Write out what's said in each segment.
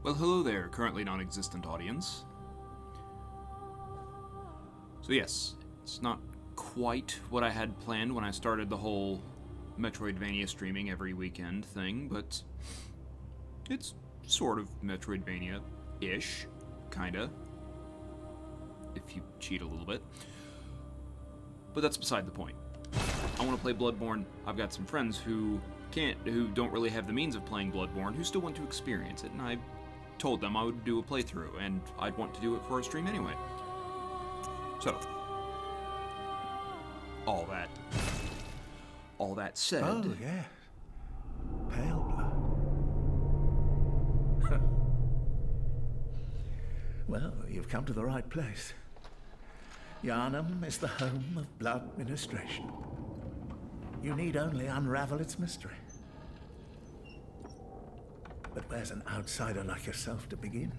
Well, hello there, currently non-existent audience. So yes, it's not quite what I had planned when I started the whole Metroidvania streaming every weekend thing, but it's sort of Metroidvania-ish, kinda, if you cheat a little bit. But that's beside the point. I want to play Bloodborne. I've got some friends who don't really have the means of playing Bloodborne, who still want to experience it, and I told them I would do a playthrough, and I'd want to do it for a stream anyway. So, all that said... Oh, yeah. Pale blood. Well, you've come to the right place. Yharnam is the home of blood ministration. You need only unravel its mystery. But where's an outsider like yourself to begin?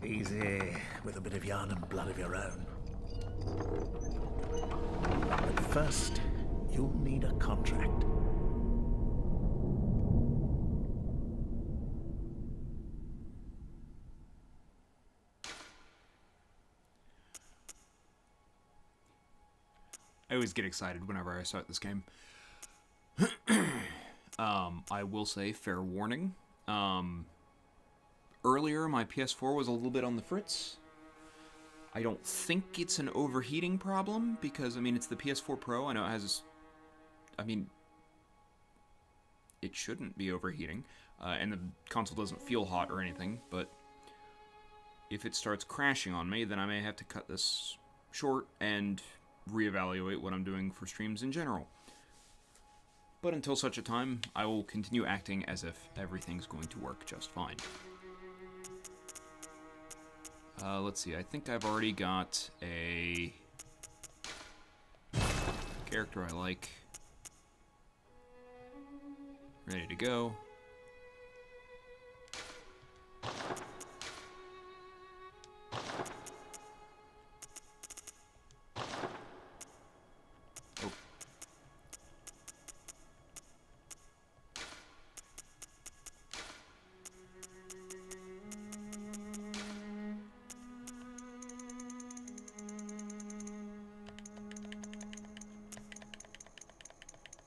Easy, with a bit of Yharnam blood of your own. But first, you'll need a contract. I always get excited whenever I start this game. I will say, fair warning. Earlier, my PS4 was a little bit on the fritz. I don't think it's an overheating problem, because, I mean, it's the PS4 Pro. I know it has... it shouldn't be overheating, and the console doesn't feel hot or anything, but if it starts crashing on me, then I may have to cut this short and reevaluate what I'm doing for streams in general. But until such a time, I will continue acting as if everything's going to work just fine. Let's see, I think I've already got a character I like ready to go.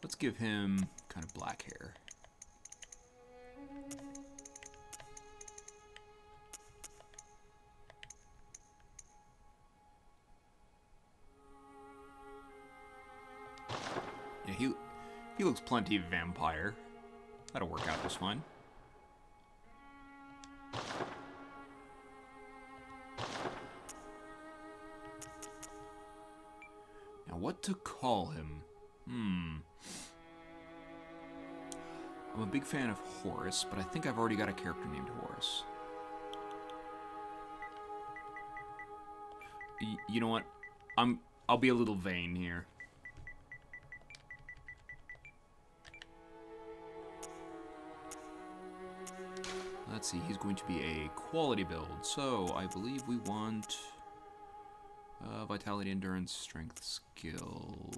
Let's give him kind of black hair. Yeah, he looks plenty vampire. That'll work out just fine. Now, what to call him? I'm a big fan of Horus, but I think I've already got a character named Horus. You know what? I'll be a little vain here. Let's see, he's going to be a quality build, so I believe we want vitality, endurance, strength, skill.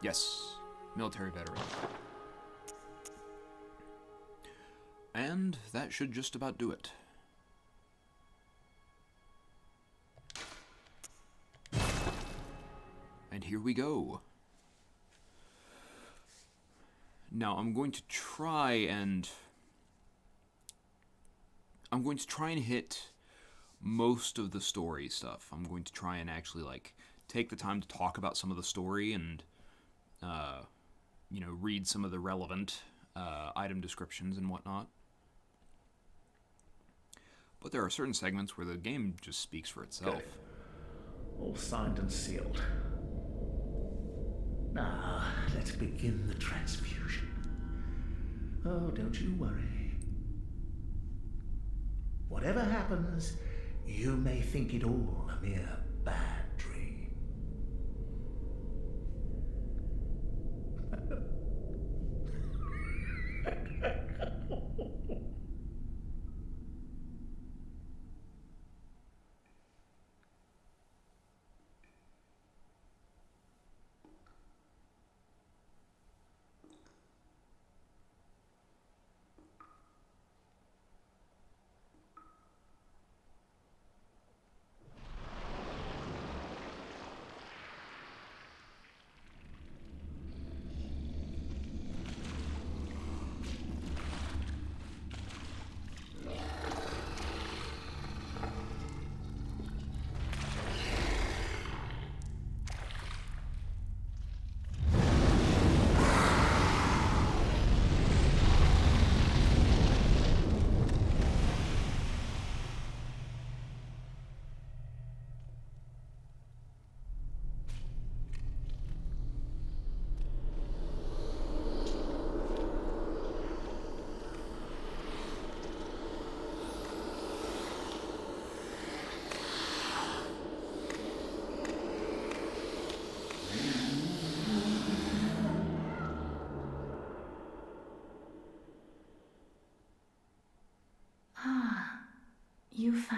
Yes, military veteran. And that should just about do it. And here we go. Now I'm going to try and hit most of the story stuff. I'm going to try and actually take the time to talk about some of the story and read some of the relevant item descriptions and whatnot. But there are certain segments where the game just speaks for itself. Good. All signed and sealed. Now, let's begin the transfusion. Oh, don't you worry. Whatever happens, you may think it all a mere bad dream.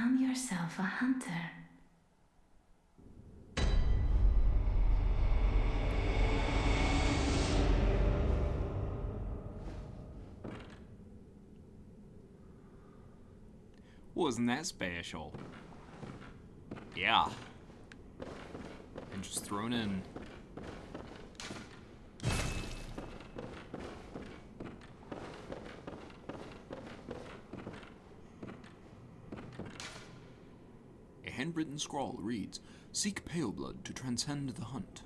found yourself a hunter. Wasn't that special? Yeah. And just thrown in. A handwritten scrawl reads, "Seek pale blood to transcend the hunt."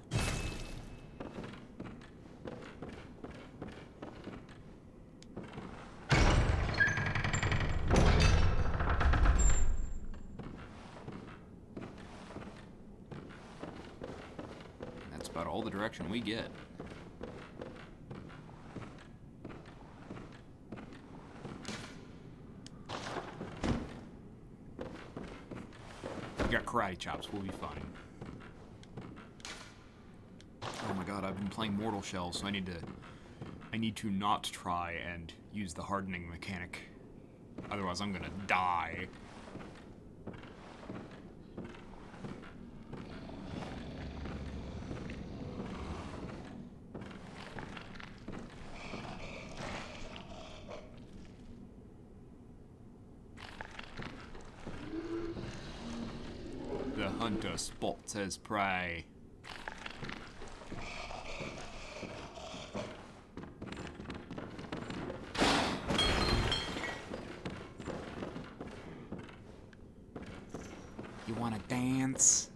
That's about all the direction we get. We got karate chops, we'll be fine. Oh my god, I've been playing Mortal Shell, so I need to not try and use the hardening mechanic. Otherwise I'm gonna die. The hunter spots his prey. You wanna dance?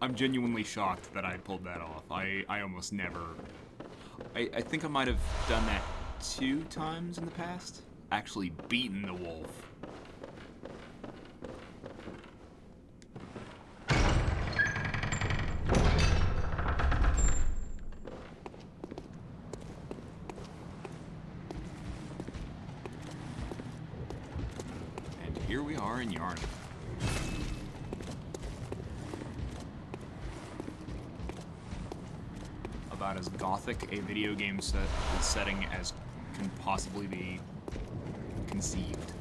I'm genuinely shocked that I pulled that off. I almost never... I think I might have done that 2 times in the past. Actually beaten the wolf. And here we are in Yarn. About as gothic a video game setting as can possibly be conceived.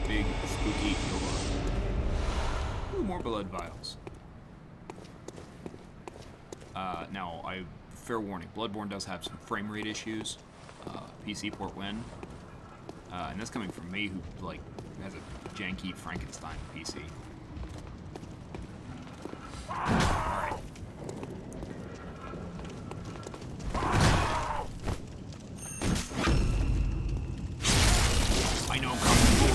Big spooky door. Ooh, more blood vials. Now, fair warning, Bloodborne does have some frame rate issues. PC port win. And that's coming from me, who, like, has a janky Frankenstein PC. Alright. I know, Kung Fu.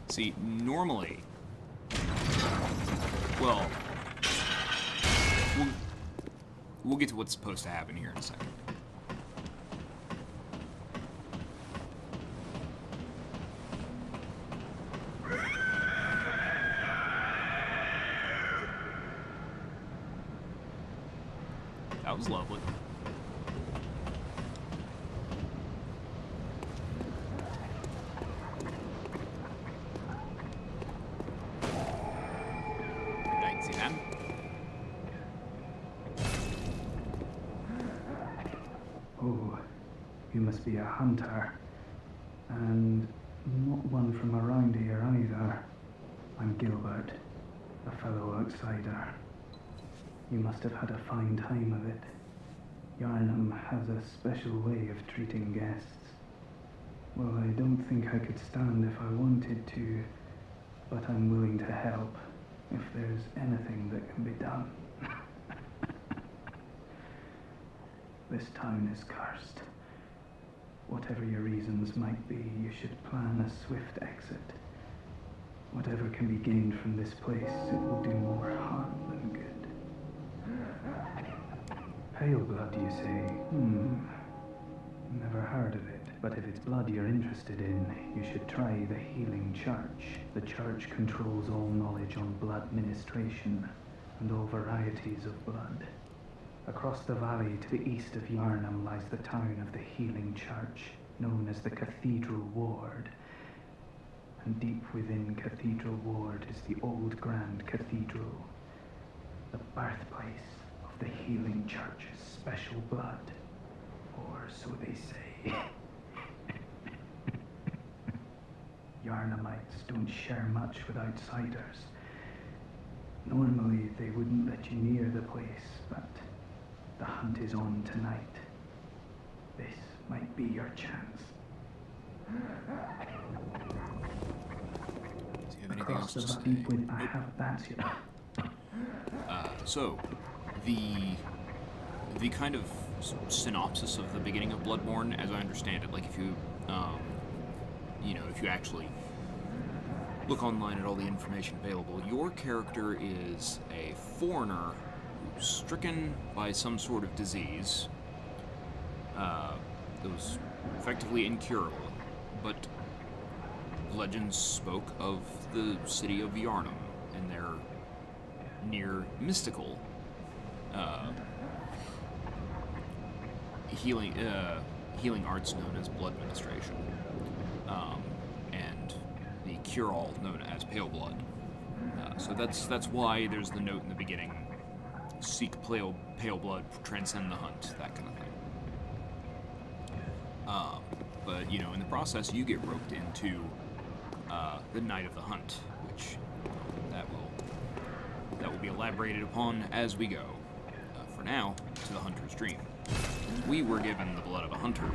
See, normally, well, we'll get to what's supposed to happen here in a second. That was lovely. Oh, you must be a hunter. And not one from around here either. I'm Gilbert, a fellow outsider. You must have had a fine time of it. Yarnum has a special way of treating guests. Well, I don't think I could stand if I wanted to, but I'm willing to help if there's anything that can be done. This town is cursed. Whatever your reasons might be, you should plan a swift exit. Whatever can be gained from this place, it will do more harm than good. Pale blood, you say? Never heard of it. But if it's blood you're interested in, you should try the Healing Church. The church controls all knowledge on blood ministration and all varieties of blood. Across the valley to the east of Yarnam lies the town of the Healing Church, known as the Cathedral Ward. And deep within Cathedral Ward is the old Grand Cathedral, the birthplace of the Healing Church's special blood, or so they say. Yarnamites don't share much with outsiders. Normally they wouldn't let you near the place, but the hunt is on tonight. This might be your chance. Do you have anything else to say? I have that's it. So, the kind of synopsis of the beginning of Bloodborne, as I understand it, like if you, if you actually look online at all the information available, your character is a foreigner who's stricken by some sort of disease that was effectively incurable, but legends spoke of the city of Yarnam and their near mystical healing arts known as blood ministration, and the cure-all known as pale blood. So that's why there's the note in the beginning: seek pale blood, transcend the hunt, that kind of thing. But in the process, you get roped into the night of the hunt, which that will be elaborated upon as we go. For now, to the hunter's dream. We were given the blood of a hunter.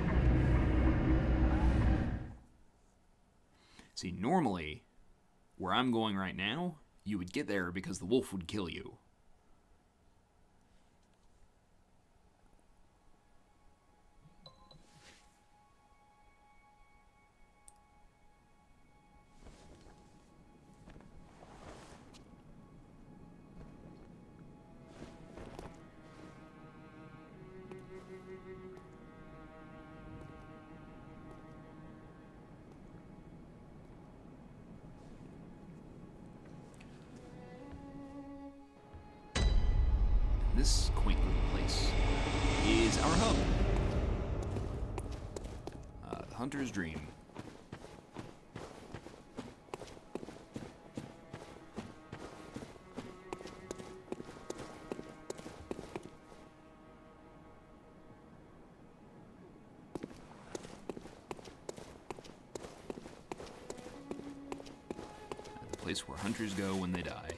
See, normally, where I'm going right now, you would get there because the wolf would kill you. This quaint little place is our hub. The Hunter's Dream. The place where hunters go when they die.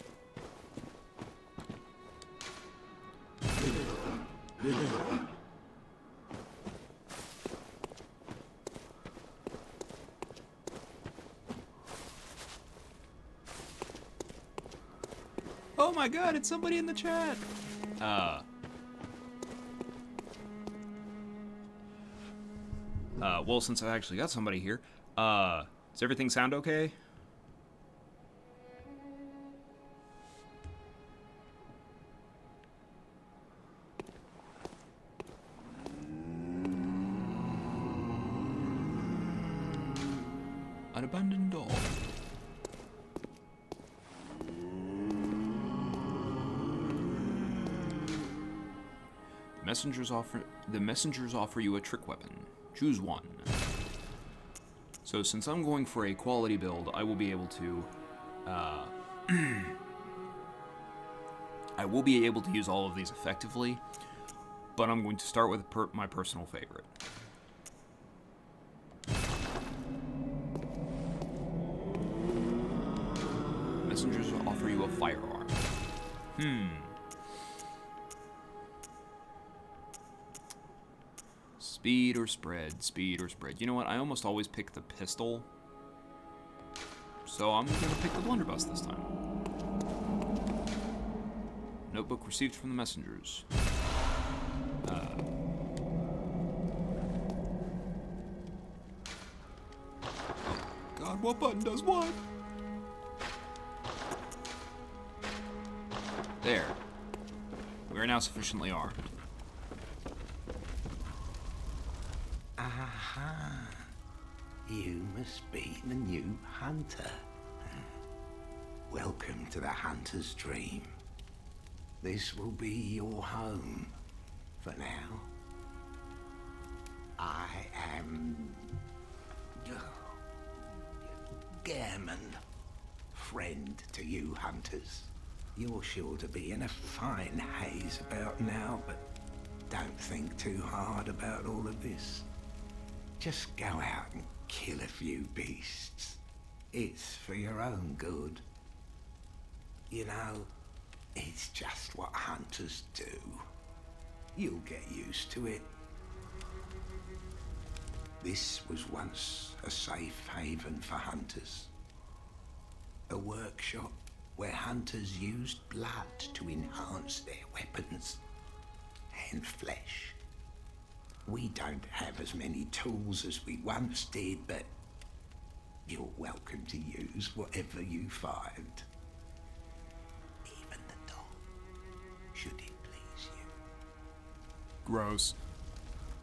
Oh my god, it's somebody in the chat! Well, since I actually got somebody here, does everything sound okay? An abandoned doll. The messengers offer you a trick weapon. Choose one. So since I'm going for a quality build, I will be able to use all of these effectively, but I'm going to start with my personal favorite. Messengers offer you a firearm. Speed or spread, speed or spread. You know what? I almost always pick the pistol. So I'm gonna pick the blunderbuss this time. Notebook received from the messengers. What button does what? There. We are now sufficiently armed. Aha. You must be the new hunter. Welcome to the hunter's dream. This will be your home for now. I am Gammon, friend to you hunters. You're sure to be in a fine haze about now, but don't think too hard about all of this. Just go out and kill a few beasts. It's for your own good. You know, it's just what hunters do. You'll get used to it. This was once a safe haven for hunters. A workshop where hunters used blood to enhance their weapons and flesh. We don't have as many tools as we once did, but you're welcome to use whatever you find. Even the dog, should it please you. Gross.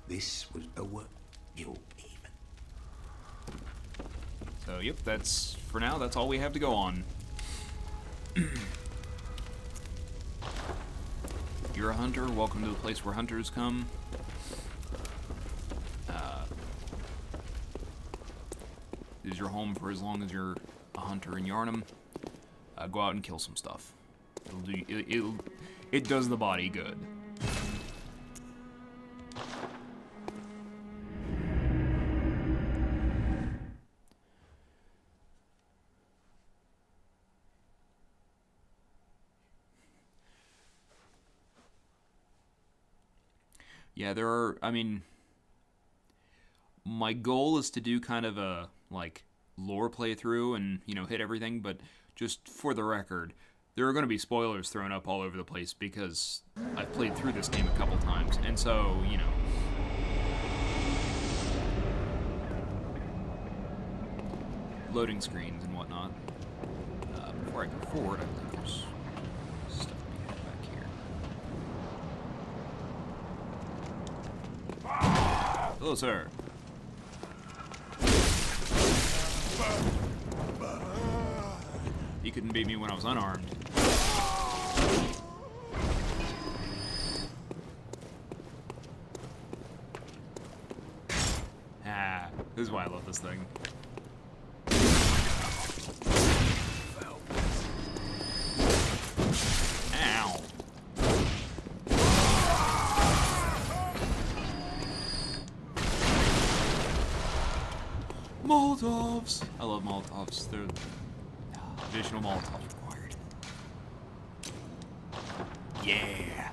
This was a work you'll even. So, yep, that's, for now, that's all we have to go on. You're a hunter, welcome to the place where hunters come. This is your home for as long as you're a hunter in Yarnum. Go out and kill some stuff. It does the body good. Yeah, there are, I mean, my goal is to do kind of a, like, lore playthrough and, you know, hit everything, but just for the record, there are going to be spoilers thrown up all over the place because I've played through this game a couple times, and so, you know. Loading screens and whatnot. Before I go forward, I think there's stuff to be had back here. Hello, sir. You couldn't beat me when I was unarmed. Ah, this is why I love this thing. Ow. Molotovs! I love Molotovs. They're additional Molotovs required. Yeah!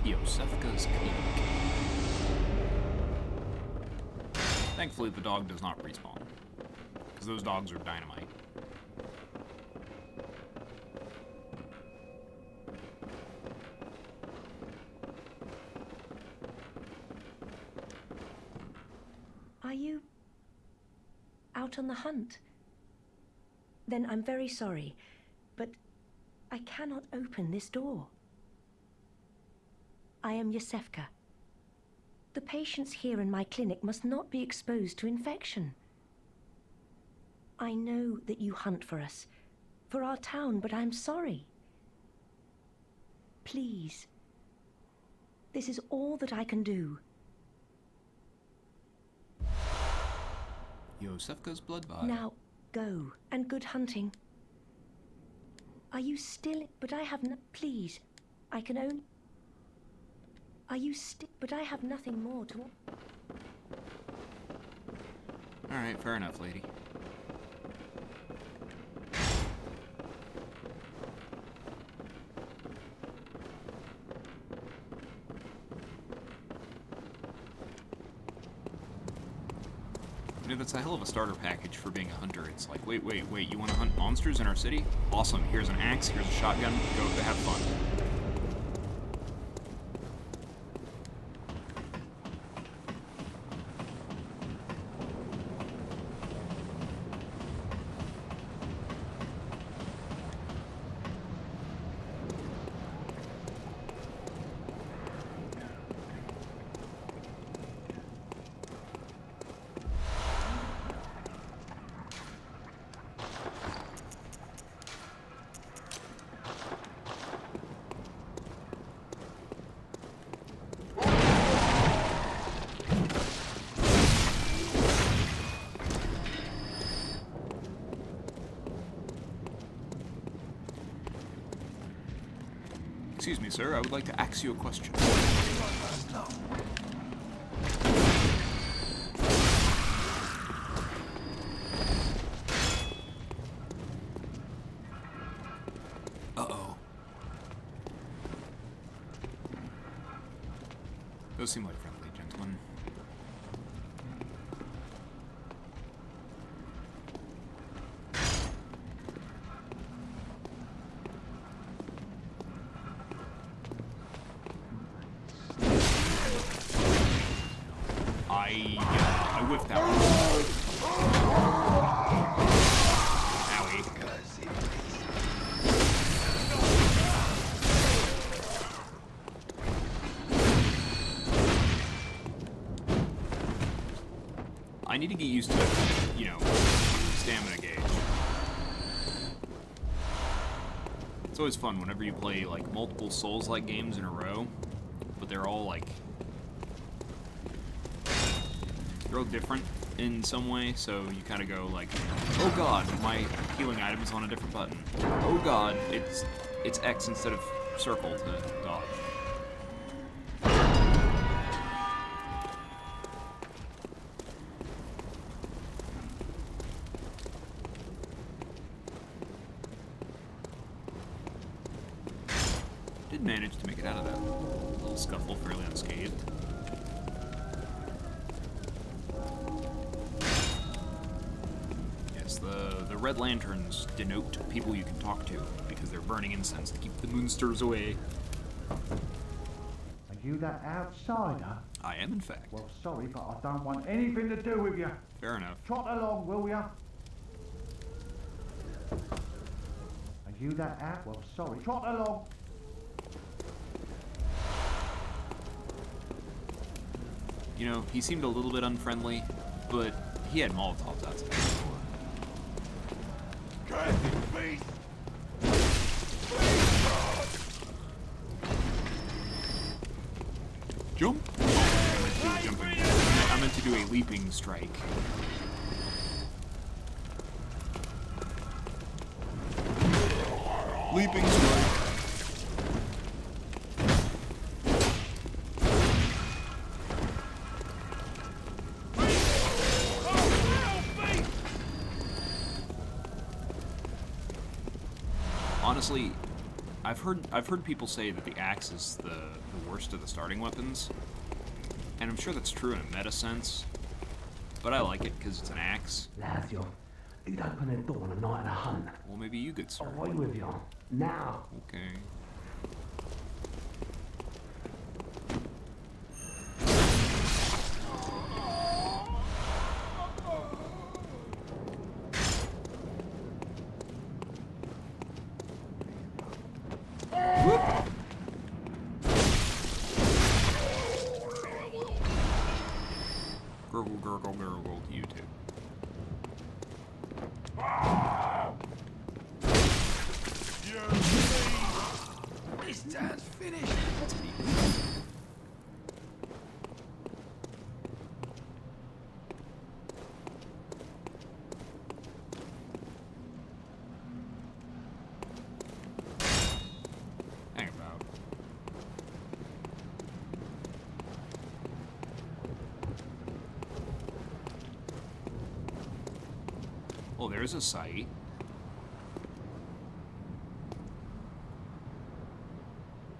Yosefka's Clinic. Thankfully, the dog does not respawn, because those dogs are dynamite. Are you out on the hunt? Then I'm very sorry, but I cannot open this door. I am Yosefka. The patients here in my clinic must not be exposed to infection. I know that you hunt for us, for our town, but I'm sorry. Please. This is all that I can do. Yosefka's blood vial. Now, go, and good hunting. Are you still... But I have no... Please, I can only... Are you still... But I have nothing more to... Alright, fair enough, lady. mean, that's a hell of a starter package for being a hunter. It's like, wait, you want to hunt monsters in our city? Awesome, here's an axe, here's a shotgun, go have fun. Excuse me, sir, I would like to ask you a question. Uh-oh. Those seem like friendly gentlemen. I whiffed that one. Owie. I need to get used to, you know, stamina gauge. It's always fun whenever you play, like, multiple Souls-like games in a row, but they're all, like, they're all different in some way, so you kind of go like, oh god, my healing item is on a different button. Oh god, it's X instead of circle to dodge. Did manage to make it out of that little scuffle fairly unscathed. The red lanterns denote people you can talk to, because they're burning incense to keep the moonsters away. Are you that outsider? I am, in fact. Well, sorry, but I don't want anything to do with you. Fair enough. Trot along, will ya? Are you that out? Well, sorry, trot along. You know, he seemed a little bit unfriendly, but he had Molotovs outside the door. Jump! I meant to do a leaping strike. Leaping strike. Honestly, I've heard people say that the axe is the worst of the starting weapons, and I'm sure that's true in a meta sense, but I like it because it's an axe. Lads, you'd open the door on a night of a hunt. Well, maybe you could, sir. Away with you. Now. Okay. Gurgle to you too. This dance finished. That's neat. Hang about. Oh, there's a site.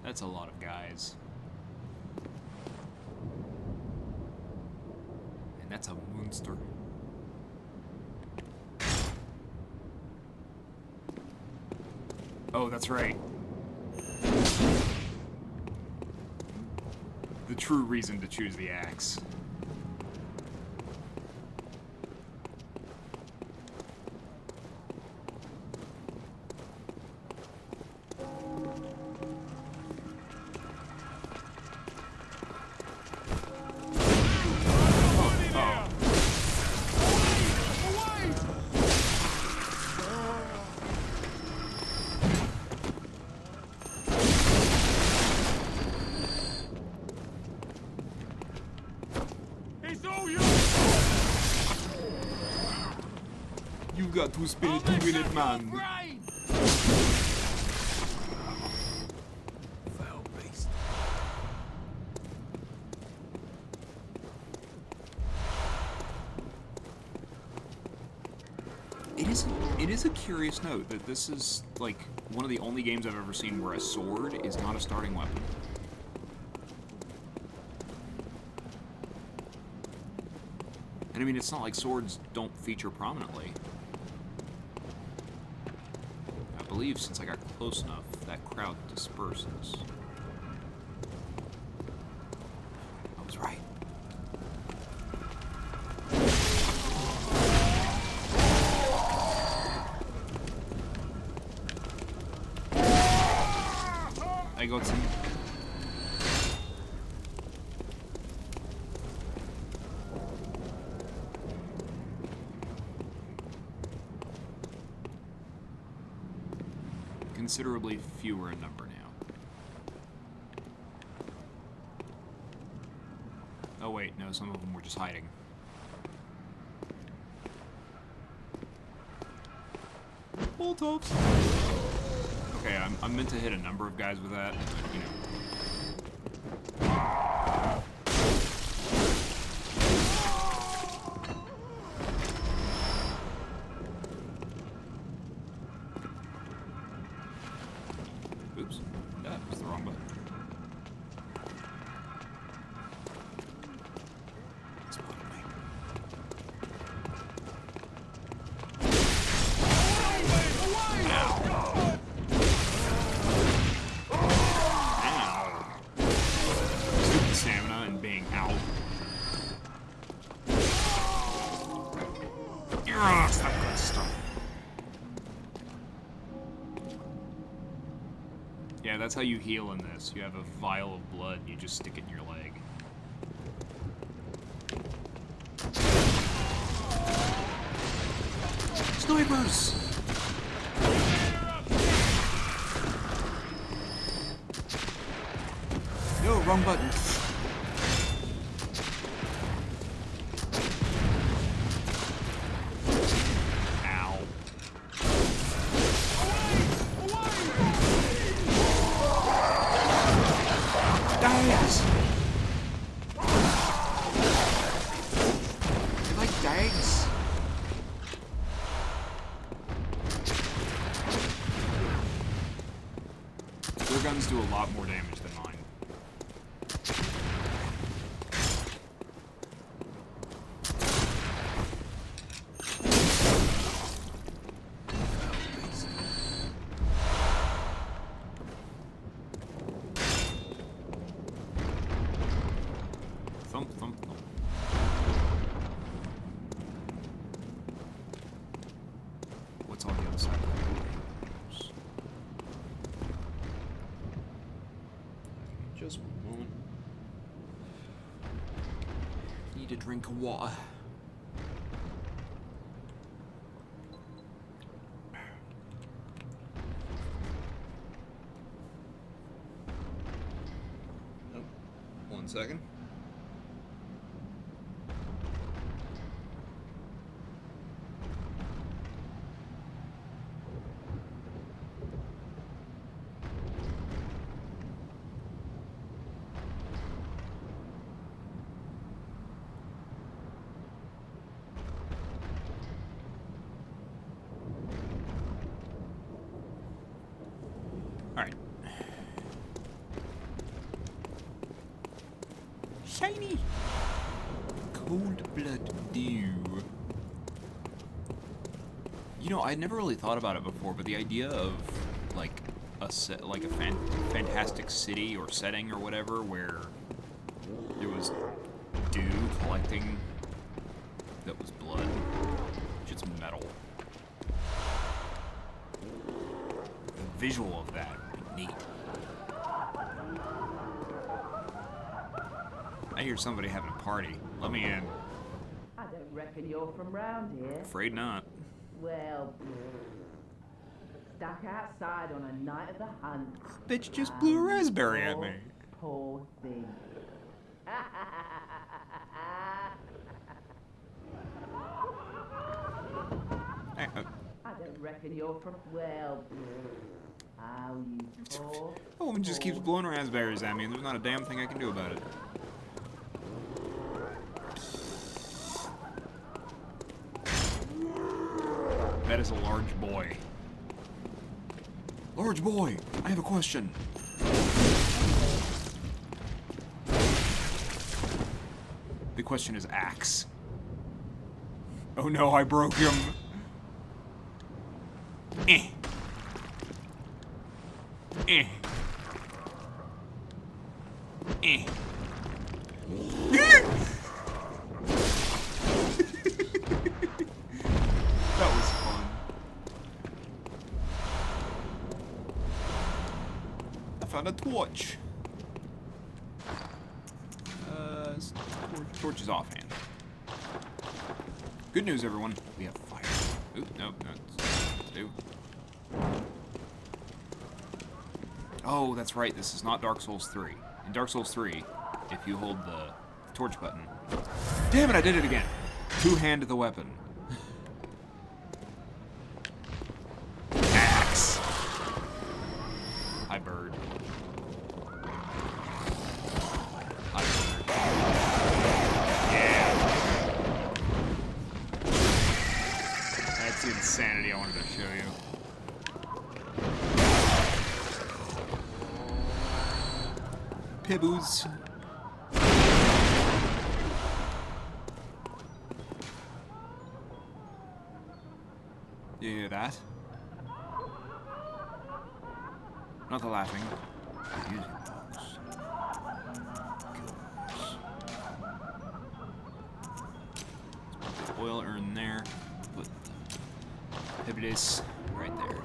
That's a lot of guys. And that's a monster. Oh, that's right. The true reason to choose the axe. You got to spin it to win it, man. Foul beast. It is a curious note that this is, like, one of the only games I've ever seen where a sword is not a starting weapon. And I mean, it's not like swords don't feature prominently. I believe since I got close enough, that crowd disperses. I was right. I got some. Considerably fewer in number now. Oh wait, no, some of them were just hiding. Molotovs! Okay, I'm meant to hit a number of guys with that, but, you know. Oops. That was the wrong button. Spotted me. Ow. Ow. Stupid stamina and being out. That's not good stuff. Yeah, that's how you heal in this. You have a vial of blood and you just stick it in your leg. Snipers! No, wrong button. Ow. Dags! You like dags? Their guns do a lot more damage than mine. Thump, thump, thump. What's on the other side of the doors? Just one moment. Need a drink of water. Oh, 1 second. Alright. Shiny! Cold blood dew. You know, I never really thought about it before, but the idea of like a fantastic city or setting or whatever where there was dew collecting that was blood. Shit's metal. The visual of that would be neat. I hear somebody having a party. Let me in. I don't reckon you're from round here. Afraid not. Well, stuck outside on a night of the hunt. Bitch just blew a raspberry at me. Poor thing. Hey, I don't reckon you're from. Well, how you poor. a woman just keeps blowing raspberries at me, and there's not a damn thing I can do about it. That is a large boy. Large boy, I have a question. The question is axe. Oh no, I broke him. Eh. Eh. Eh. That was fun. I found a torch. Torch is offhand. Good news, everyone. We have fire. Oop, nope, that's two. Oh, that's right. This is not Dark Souls 3. In Dark Souls 3, if you hold the torch button... Damn it, I did it again! Two-hand the weapon. Axe! Hi, bird. Hi, bird. Yeah! That's the insanity I wanted to show you. Pibbles. You hear that? Not the laughing. The music box. Let's put the oil urn there. Put the pibbles right there.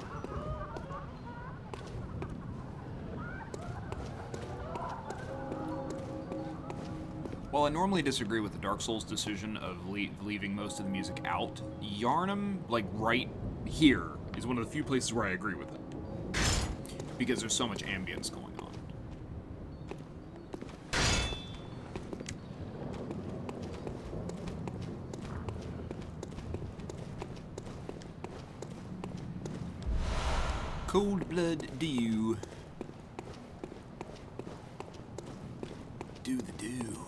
While I normally disagree with the Dark Souls decision of leaving most of the music out, Yharnam, like right here, is one of the few places where I agree with it. Because there's so much ambience going on. Cold blood dew. Do the do.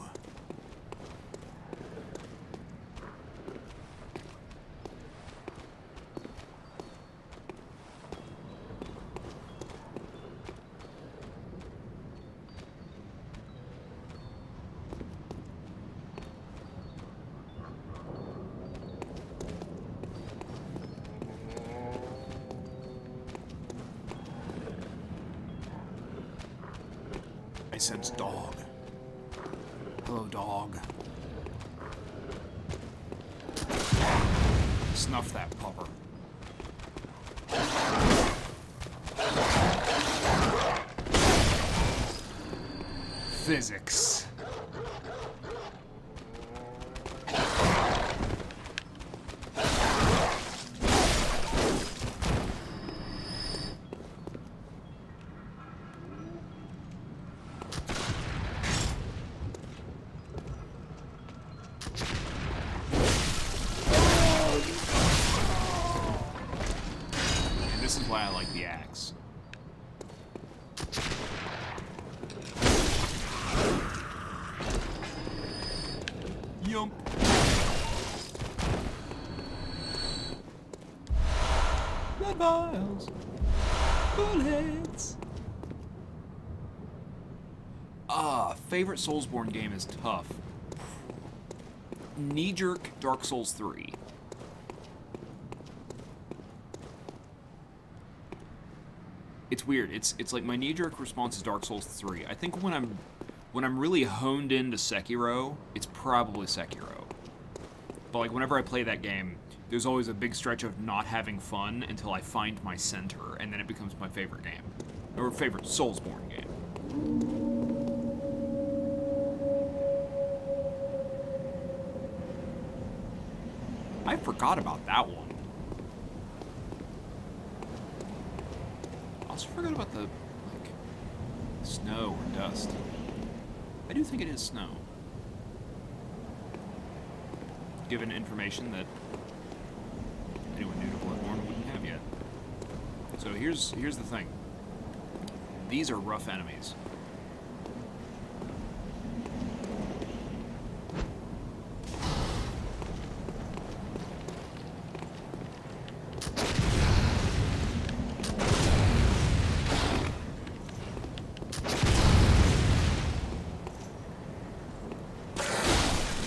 I sense dog. Hello, dog. Snuff that pupper. Physics. This is why I like the axe. Yump. Blood vials. Bullets. Favorite Soulsborne game is tough. Knee-jerk Dark Souls 3. It's weird. It's like my knee-jerk response is Dark Souls 3. I think when I'm really honed into Sekiro, it's probably Sekiro. But like whenever I play that game, there's always a big stretch of not having fun until I find my center, and then it becomes my favorite game. Or favorite Soulsborne game. I forgot about that one. I also forgot about the, like, snow or dust. I do think it is snow. Given information that anyone new to Bloodborne wouldn't have yet. So here's the thing. These are rough enemies.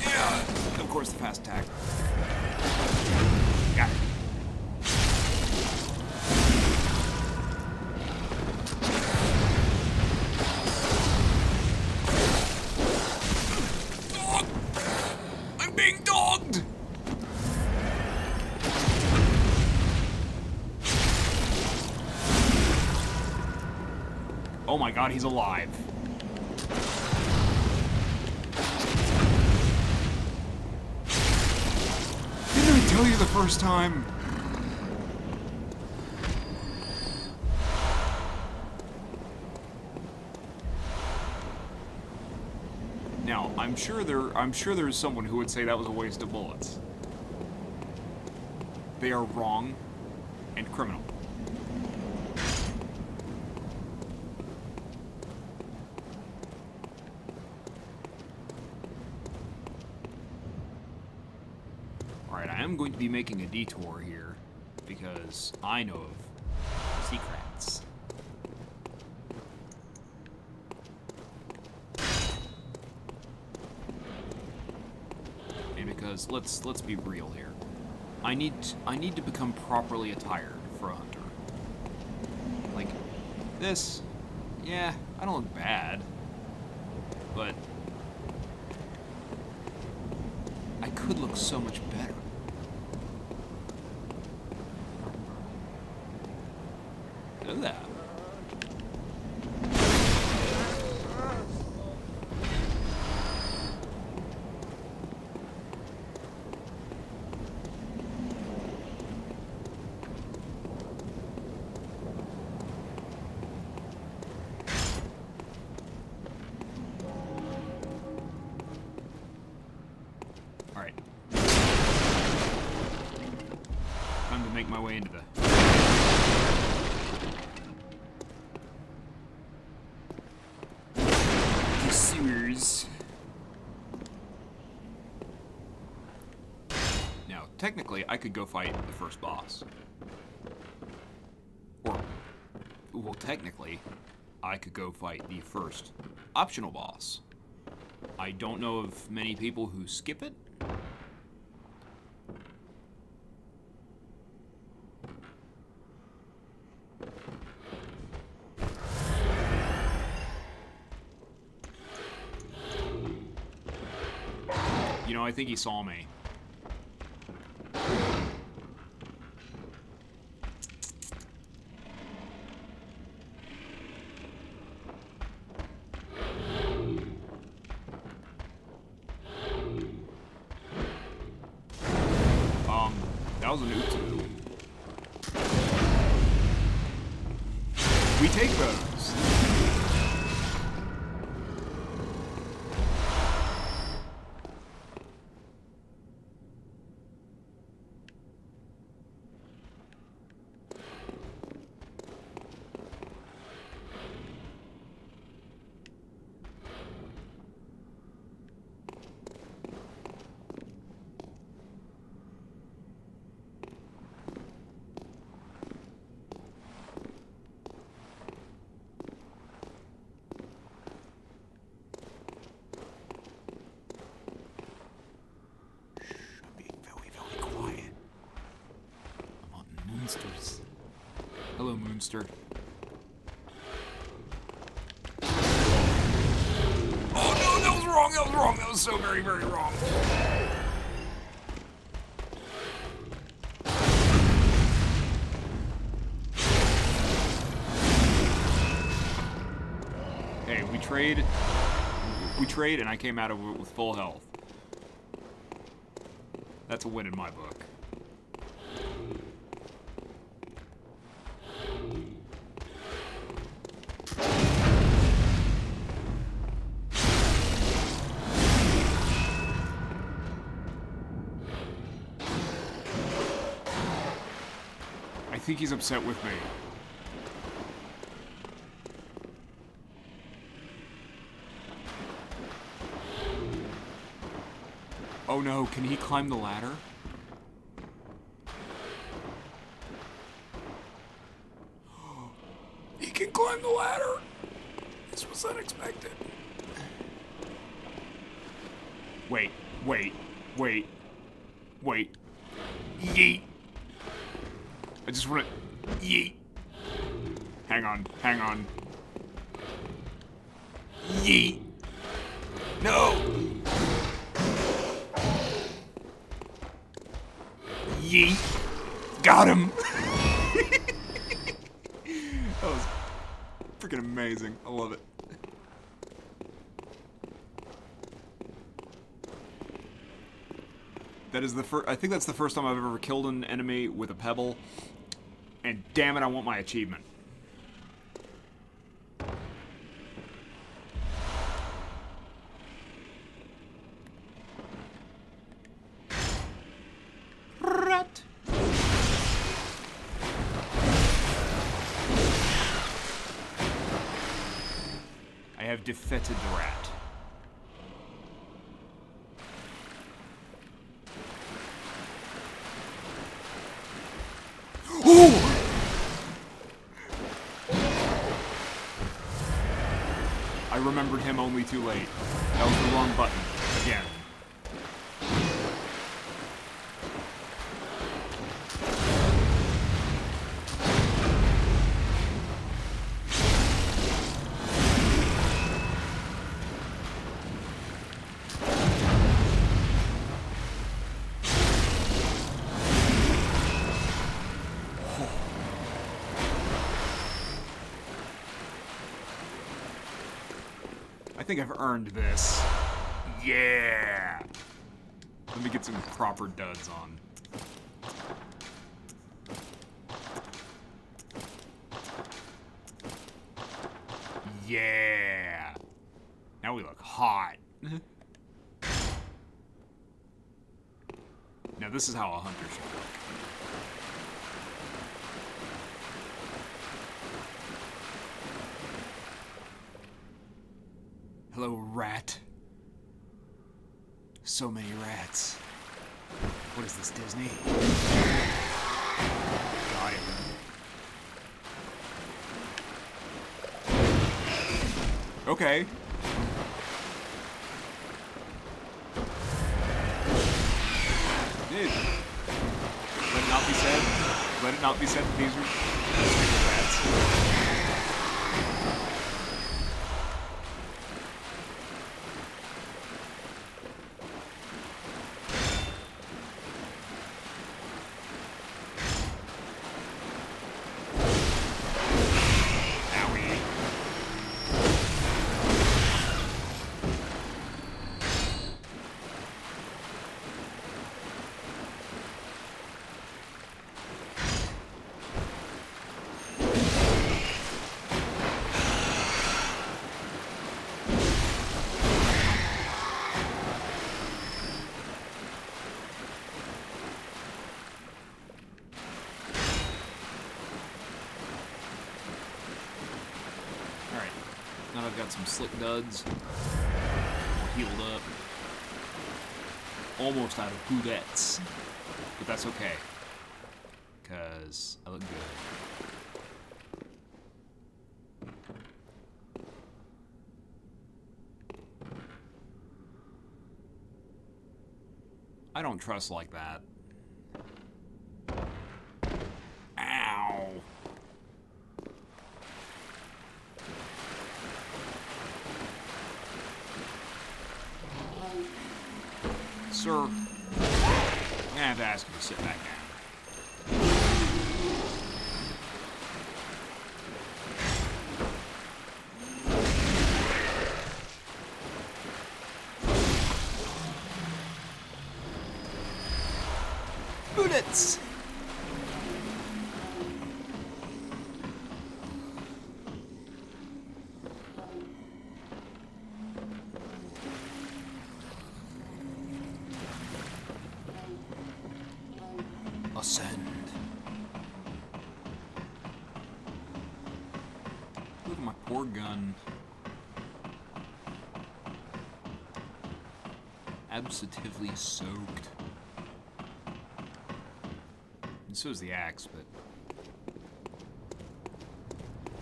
Yeah, of course the fast attack. Got it. I'm being dogged! Oh my god, he's alive. Didn't I tell you the first time? Now, I'm sure there's someone who would say that was a waste of bullets. They are wrong and criminal. Alright, I am going to be making a detour here because I know of secrets. And because let's be real here. I need to become properly attired for a hunter. Like this, yeah, I don't look bad, but I could look so much better. Look at that. Alright. Time to make my way into the sewers. Now, technically, I could go fight the first boss. Or, well, technically, I could go fight the first optional boss. I don't know of many people who skip it. You know, I think he saw me. That was a new tool. We take those. Hello, Moonster. wrong. That was so very, very wrong. Hey, we trade, and I came out of it with full health. That's a win in my book. I think he's upset with me. Oh no, can he climb the ladder? He can climb the ladder! This was unexpected. Wait. Yeet! I just wanna... Yeet! Hang on. Yeet! No! Yeet! Got him! That was freaking amazing. I love it. That is the first... I think that's the first time I've ever killed an enemy with a pebble. And damn it, I want my achievement. Rat. I have defeated the rat. Ooh! I remembered him only too late. That was the wrong button. Again. I think I've earned this. Yeah! Let me get some proper duds on. Yeah! Now we look hot. Now this is how a hunter should look. Hello, rat. So many rats. What is this, Disney? Got him. Okay. Dude. Let it not be said. Let it not be said that these are stupid rats. Now I've got some slick duds. All healed up. Almost out of bullets. But that's okay. Because I look good. I don't trust like that. Ow. Sir, I'm gonna have to ask you to sit back down. Bullets! Ascend. Look at my poor gun. Absolutely soaked. And so is the axe, but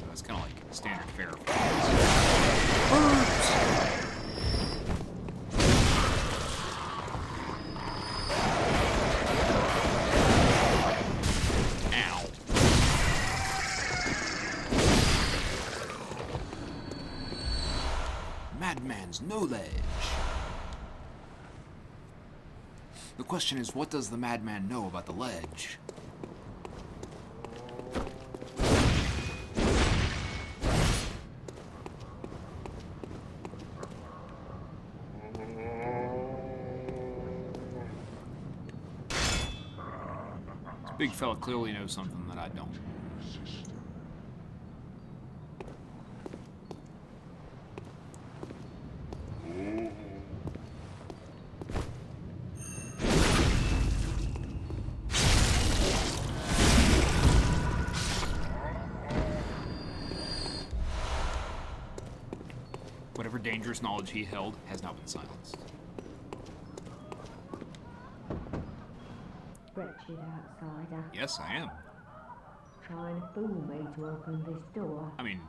that's kind of like standard fare for Herbs! Madman's no ledge. The question is, what does the madman know about the ledge? This big fella clearly knows something that I don't. Whatever dangerous knowledge he held has now been silenced. Wretched outsider. Yes, I am. Trying to fool me to open this door. I mean,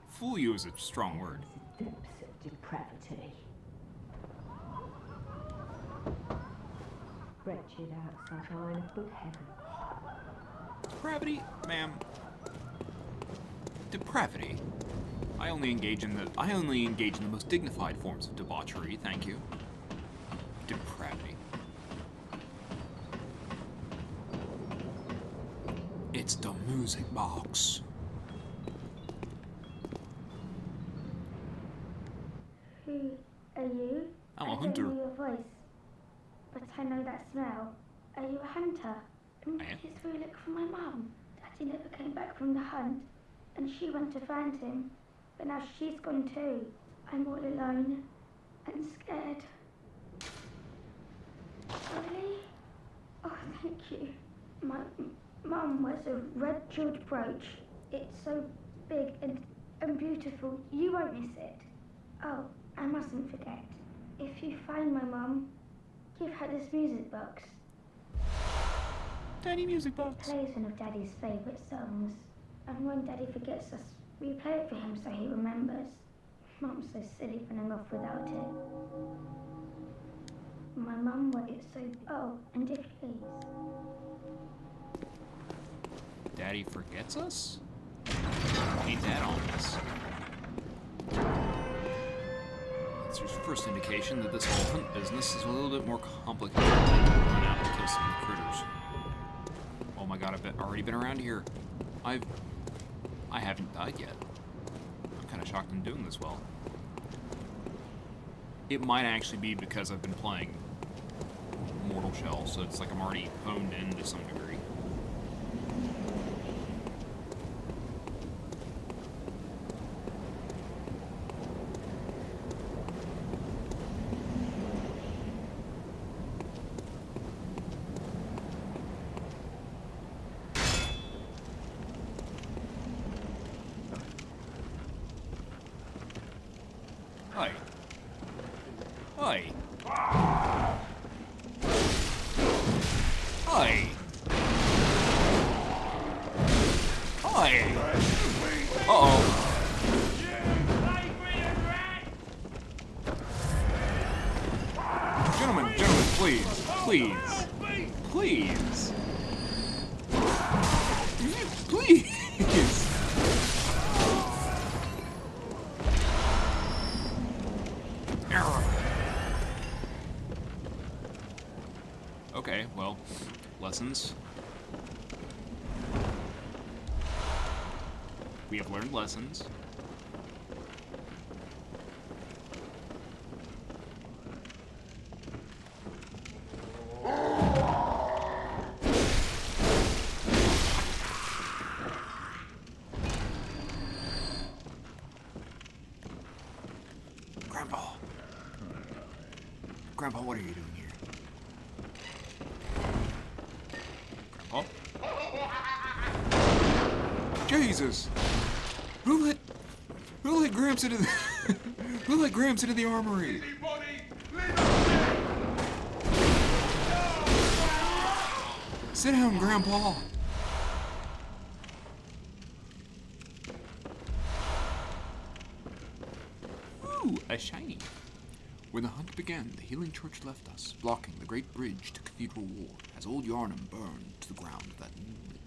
fool you is a strong word. The depths of depravity. Wretched outsider trying to book heaven. Depravity, ma'am. Depravity. I only engage in the most dignified forms of debauchery, thank you. Depravity. It's the music box. Who are you? I'm a I hunter. don't know your voice, but I know that smell. Are you a hunter? I am. It's where we look for my mum. Daddy never came back from the hunt, and she went to find him. But now she's gone too. I'm all alone and scared. Really? Oh, thank you. My mum wears a red jeweled brooch. It's so big and beautiful. You won't miss it. Oh, I mustn't forget. If you find my mum, give her this music box. Tiny music box. It plays one of Daddy's favourite songs. And when Daddy forgets us, we play it for him so he remembers. Mum's so silly running off without it. My mum wrote it so... Oh, and if please. Daddy forgets us? Ain't that ominous? That's your first indication that this whole hunt business is a little bit more complicated than run out and kill some critters. Oh my god, I've already been around here. I haven't died yet. I'm kind of shocked I'm doing this well. It might actually be because I've been playing Mortal Shell, so it's like I'm already honed in to some degree. Hi. Hi. Hi. Hi. Uh-oh. Gentlemen, please. Please. Please. Please. lessons. We have learned lessons. Grandpa. Grandpa, what are you doing here? Grandpa? Jesus! Who let Gramps into the who let Gramps into the armory? Sit down, Grandpa. Ooh, a shiny. When the hunt began, the healing church left us, blocking the great bridge to Cathedral Ward, as old Yarnum burned to the ground that moonlit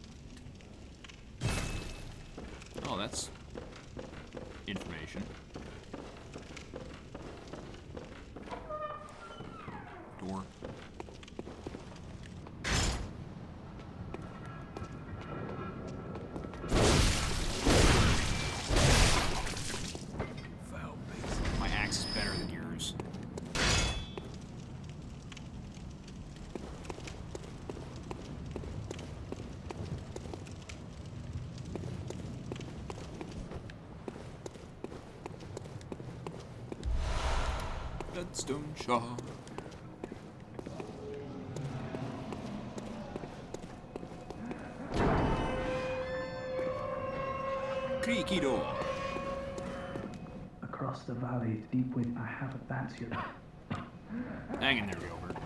night. Oh, that's information. Door. My axe is better than yours. Bloodstone shard. Creaky door. Across the valley to Deepwood, I have a that's your... Hang in there, Gilbert.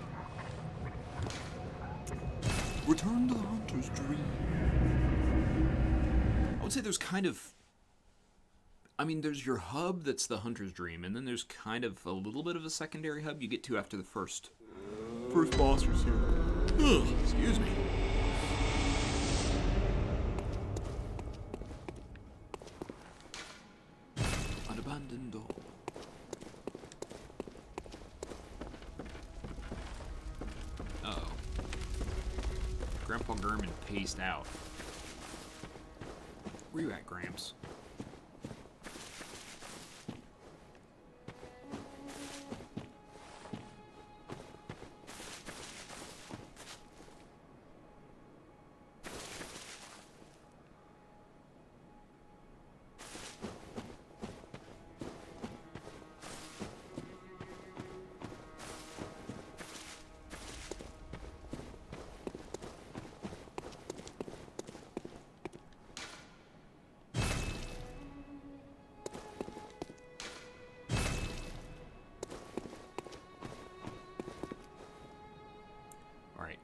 Return to the hunter's dream. I would say there's kind of... I mean, there's your hub that's the hunter's dream, and then there's kind of a little bit of a secondary hub you get to after the first boss or so. Ugh, excuse me. An abandoned door. Uh-oh. Grandpa Gurman paced out. Where you at, Gramps?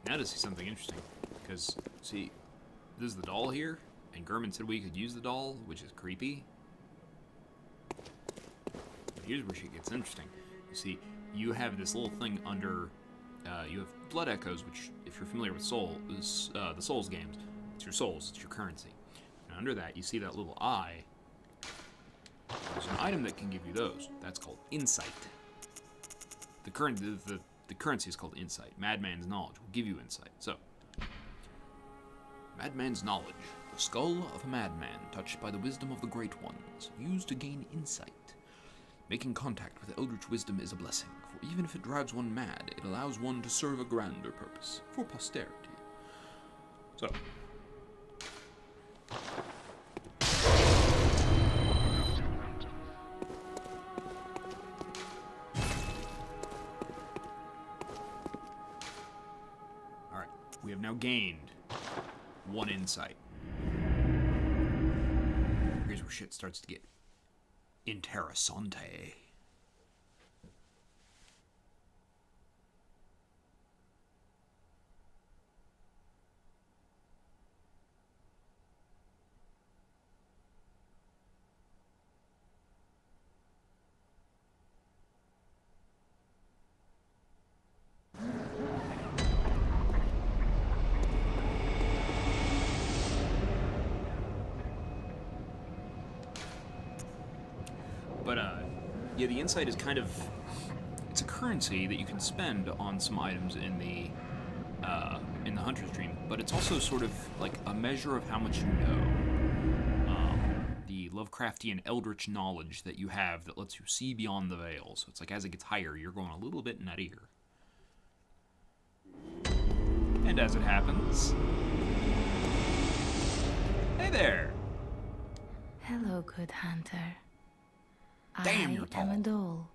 Now to see something interesting, because, see, this is the doll here, and Gurman said we could use the doll, which is creepy. But here's where shit gets interesting. You see, you have this little thing under, you have blood echoes, which, if you're familiar with the Souls games, it's your souls, it's your currency. And under that, you see that little eye. There's an item that can give you those. That's called insight. The currency is called insight. Madman's knowledge will give you insight. So, Madman's knowledge. The skull of a madman, touched by the wisdom of the great ones, used to gain insight. Making contact with eldritch wisdom is a blessing, for even if it drives one mad, it allows one to serve a grander purpose, for posterity. So, we have now gained 1 insight. Here's where shit starts to get interessante. But, yeah, the insight is kind of... It's a currency that you can spend on some items in the in the Hunter's Dream, but it's also sort of like a measure of how much you know. The Lovecraftian eldritch knowledge that you have that lets you see beyond the veil. So it's like as it gets higher, you're going a little bit nuttier. And as it happens... Hey there! Hello, good hunter. Damn, I you're am a tall. doll,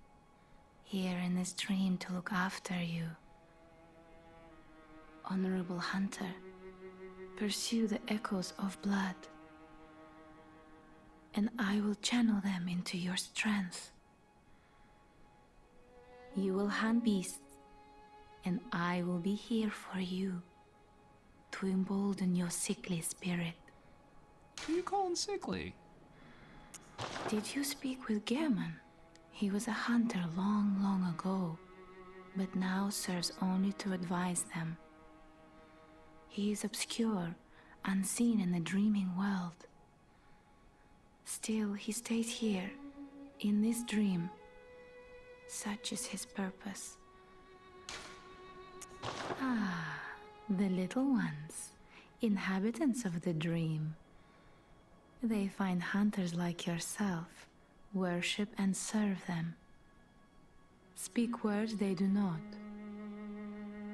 here in this dream to look after you. Honorable hunter, pursue the echoes of blood, and I will channel them into your strength. You will hunt beasts, and I will be here for you to embolden your sickly spirit. Who are you calling sickly? Did you speak with Gehrman? He was a hunter long, long ago, but now serves only to advise them. He is obscure, unseen in the dreaming world. Still, he stays here, in this dream. Such is his purpose. Ah, the little ones, inhabitants of the dream. They find hunters like yourself, worship and serve them. Speak words they do not,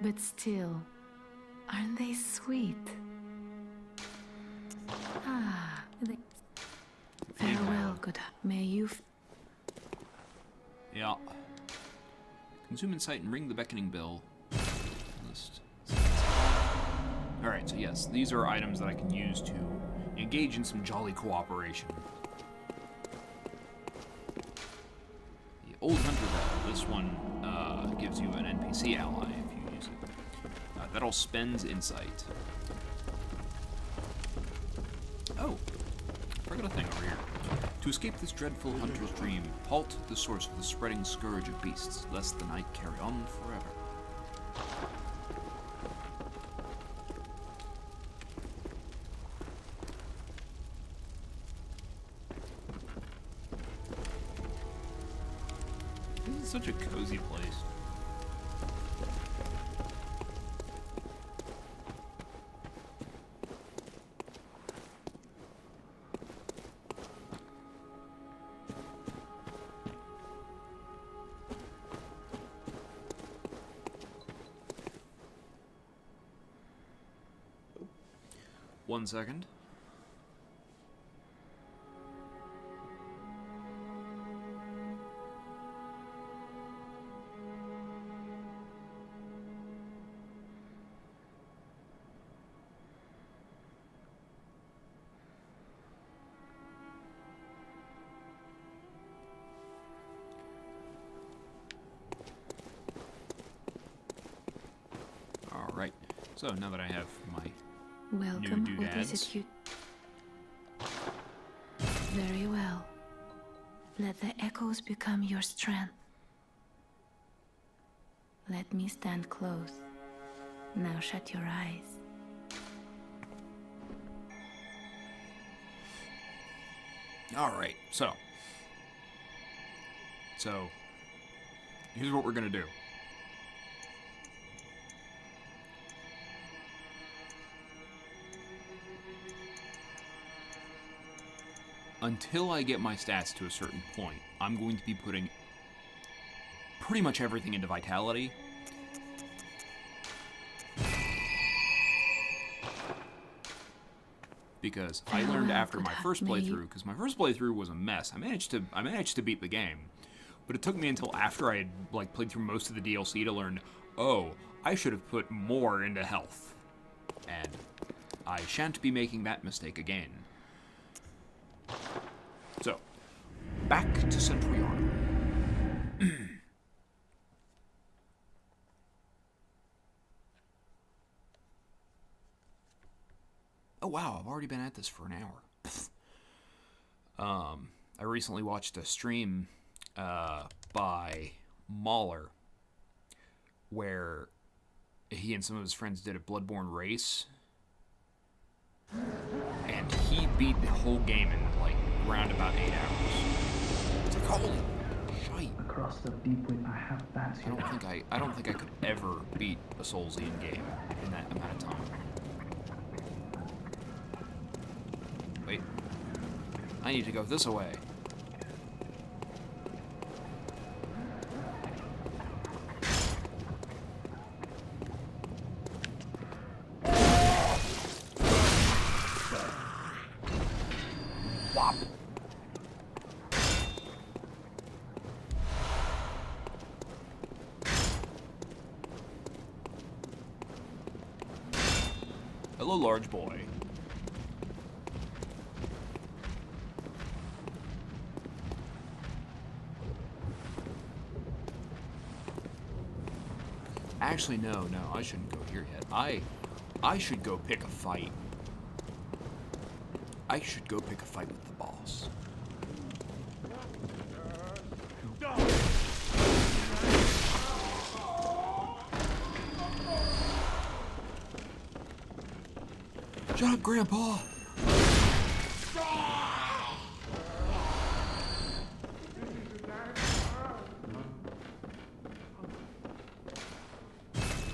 but still, aren't they sweet? Ah, they... Farewell, good. May you... Yeah. Consume insight and ring the beckoning bell. List. Alright, so yes, these are items that I can use to engage in some jolly cooperation. The Old Hunter Bell. This one gives you an NPC ally if you use it. That all spends insight. Oh, I forgot a thing over here. To escape this dreadful hunter's dream, halt the source of the spreading scourge of beasts, lest the night carry on forever. This is such a cozy place. One second. All right. So now that I have my Welcome, new who doodads. visit you. Very well. Let the echoes become your strength. Let me stand close. Now shut your eyes. All right, so here's what we're gonna do. Until I get my stats to a certain point, I'm going to be putting pretty much everything into Vitality. Because I learned after my first playthrough, because my first playthrough was a mess. I managed to beat the game, but it took me until after I had like played through most of the DLC to learn, oh, I should have put more into health. And I shan't be making that mistake again. So, back to Central Yarn. Oh wow, I've already been at this for an hour. I recently watched a stream by Mahler where he and some of his friends did a Bloodborne race. And he beat the whole game in like around about 8 hours. It's like, holy shite. across the deep with my half bats. I don't think I could ever beat a Soulsian game in that amount of time. Wait. I need to go this way. Whop. Hello, large boy. Actually, no, I shouldn't go here yet. I should go pick a fight. I should go pick a fight with the boss. Shut up, Grandpa!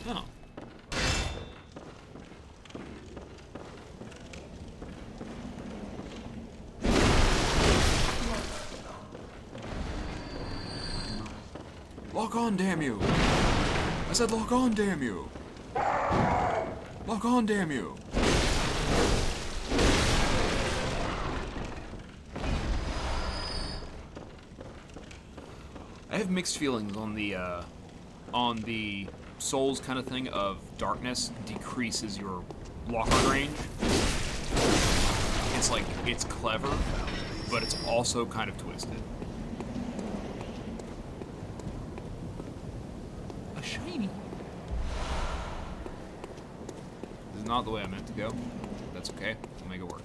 Oh. Lock on, damn you! I said lock on, damn you! Lock on, damn you! I have mixed feelings on the Souls kind of thing of darkness decreases your lock-on range. It's like, it's clever, but it's also kind of twisted. A shiny. This is not the way I meant to go. That's okay. We'll make it work.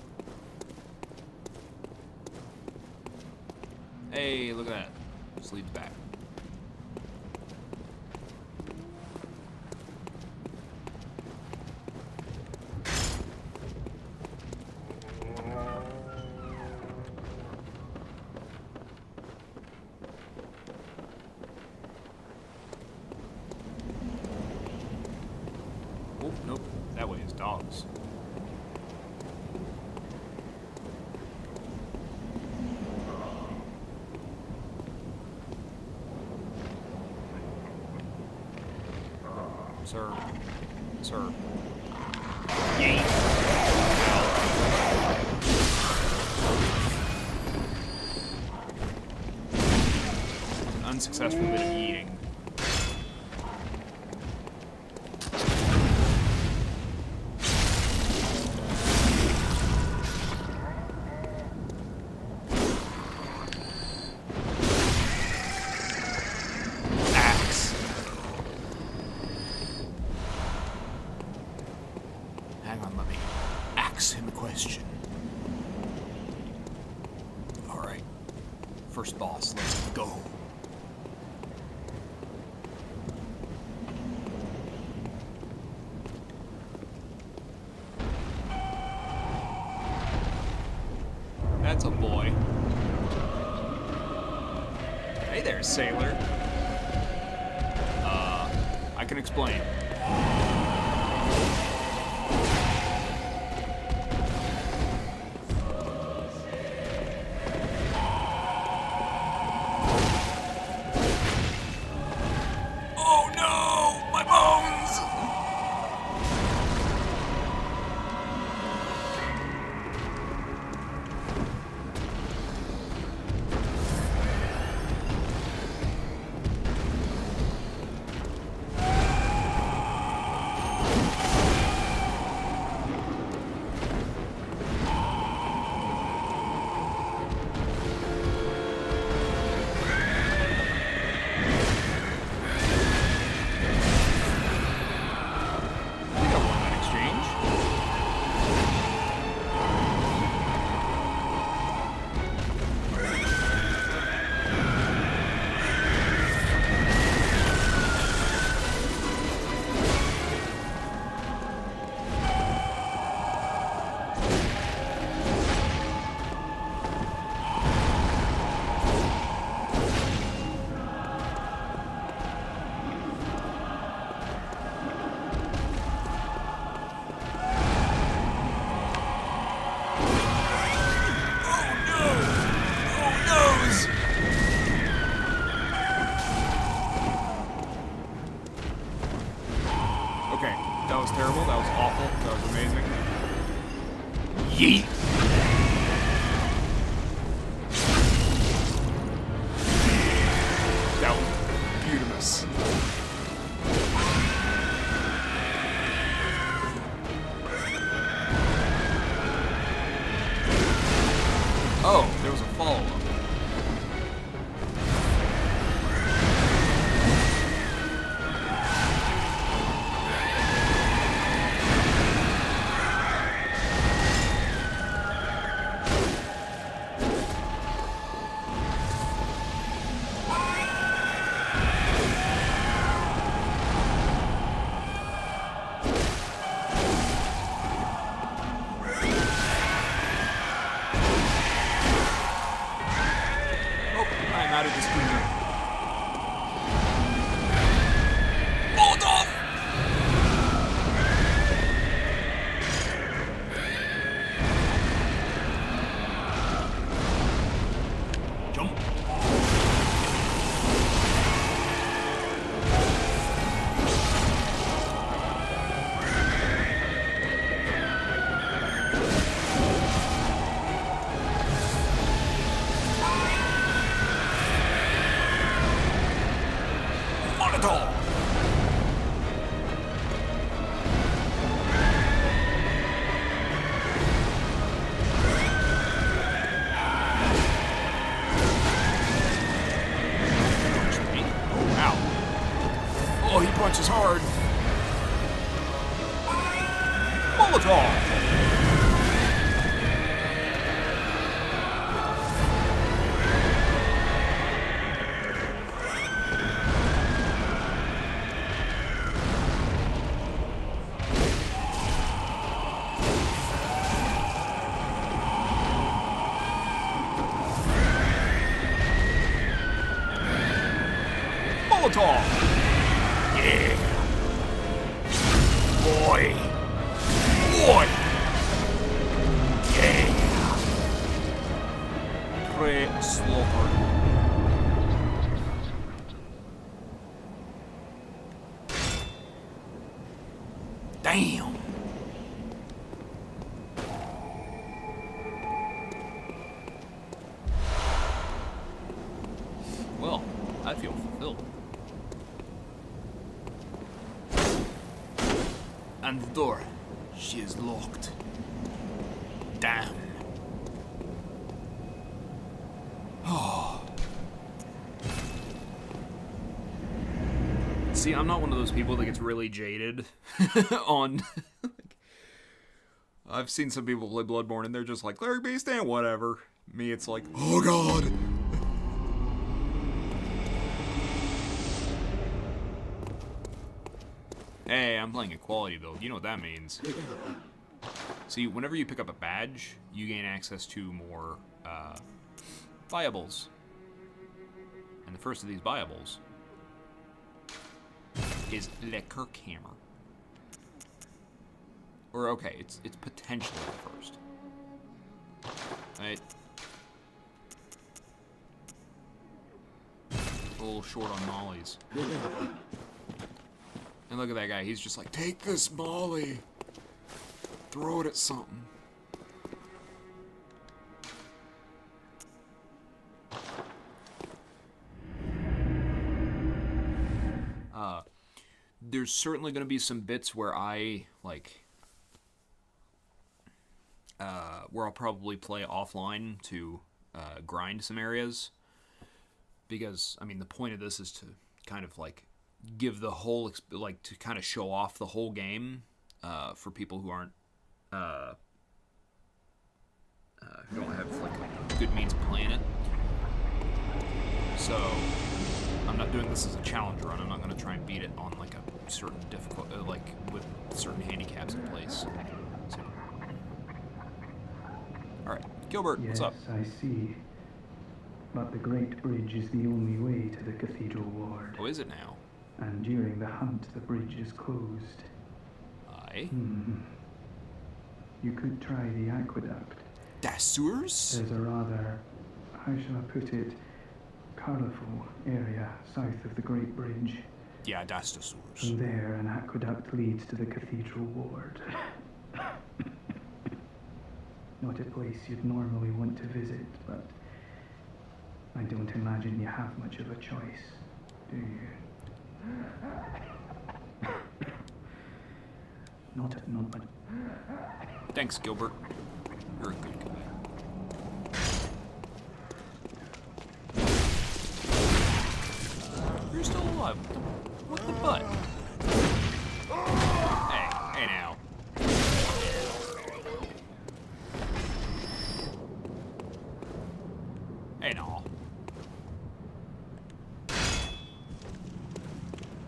Hey, look at that. Just leads back. Oh, nope. That way is dogs. Sir. Sir. Yeet. An unsuccessful bit of eating. Hang on, let me ask him a question. Alright. First boss, let's go. That's a boy. Hey there, sailor. I can explain. Oh, there was a follow-up. I'm out of this screener. Molotov! Jump. Molotov! Ow. Oh, he punches hard. Molotov! Molotov! Yeah! Boy! Boy! Yeah! Pre-slaughtered. Damn! Well, I feel fulfilled. And the door, she is locked. Damn. Oh. See, I'm not one of those people that gets really jaded on... I've seen some people play Bloodborne and they're just like, cleric beast and whatever. Me, it's like, oh god. Hey, I'm playing a quality build. You know what that means. See, whenever you pick up a badge, you gain access to more buyables. And the first of these buyables is Le Kirkhammer. Or, okay, it's potentially the first. Right? A little short on mollies. And look at that guy, he's just like, take this molly! Throw it at something. There's certainly going to be some bits where I, like, where I'll probably play offline to grind some areas. Because, I mean, the point of this is to kind of, like, give the whole, like, to kind of show off the whole game for people who aren't, who don't have, like, good means of playing it. So, I'm not doing this as a challenge run. I'm not going to try and beat it on, like, a certain difficult, like, with certain handicaps in place. So. Alright, Gilbert, Yes, what's up? I see. But the Great Bridge is the only way to the Cathedral Ward. Oh, is it now? And during the hunt, the bridge is closed. Aye. You could try the aqueduct. Das sewers? There's a rather, how shall I put it, colourful area south of the Great Bridge. Yeah, das the sewers. From there, an aqueduct leads to the Cathedral Ward. Not a place you'd normally want to visit, but I don't imagine you have much of a choice, do you? Not much. Thanks, Gilbert. You're a good guy. alive. What the butt? Hey now. Hey now.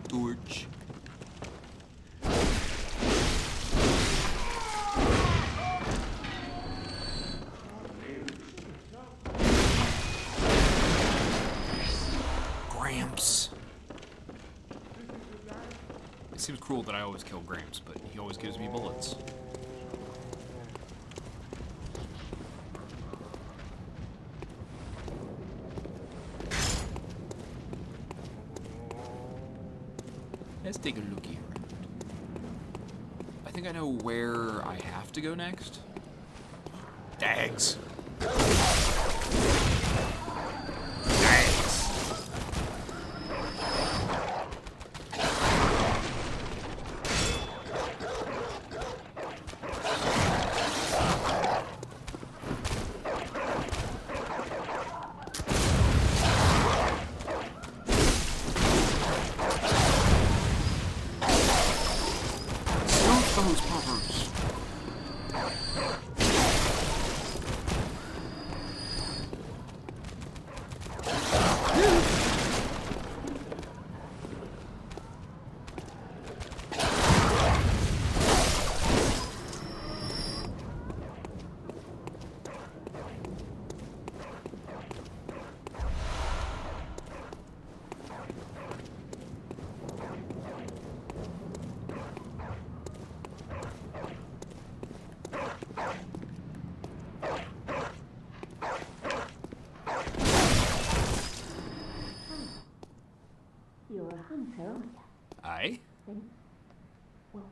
Torch. Gramps. It seems cruel that I always kill Gramps, but he always gives me bullets. Let's take a looky around. I think I know where I have to go next. Dags. Those puppers. You're a hunter, aren't you? Aye. Then, well,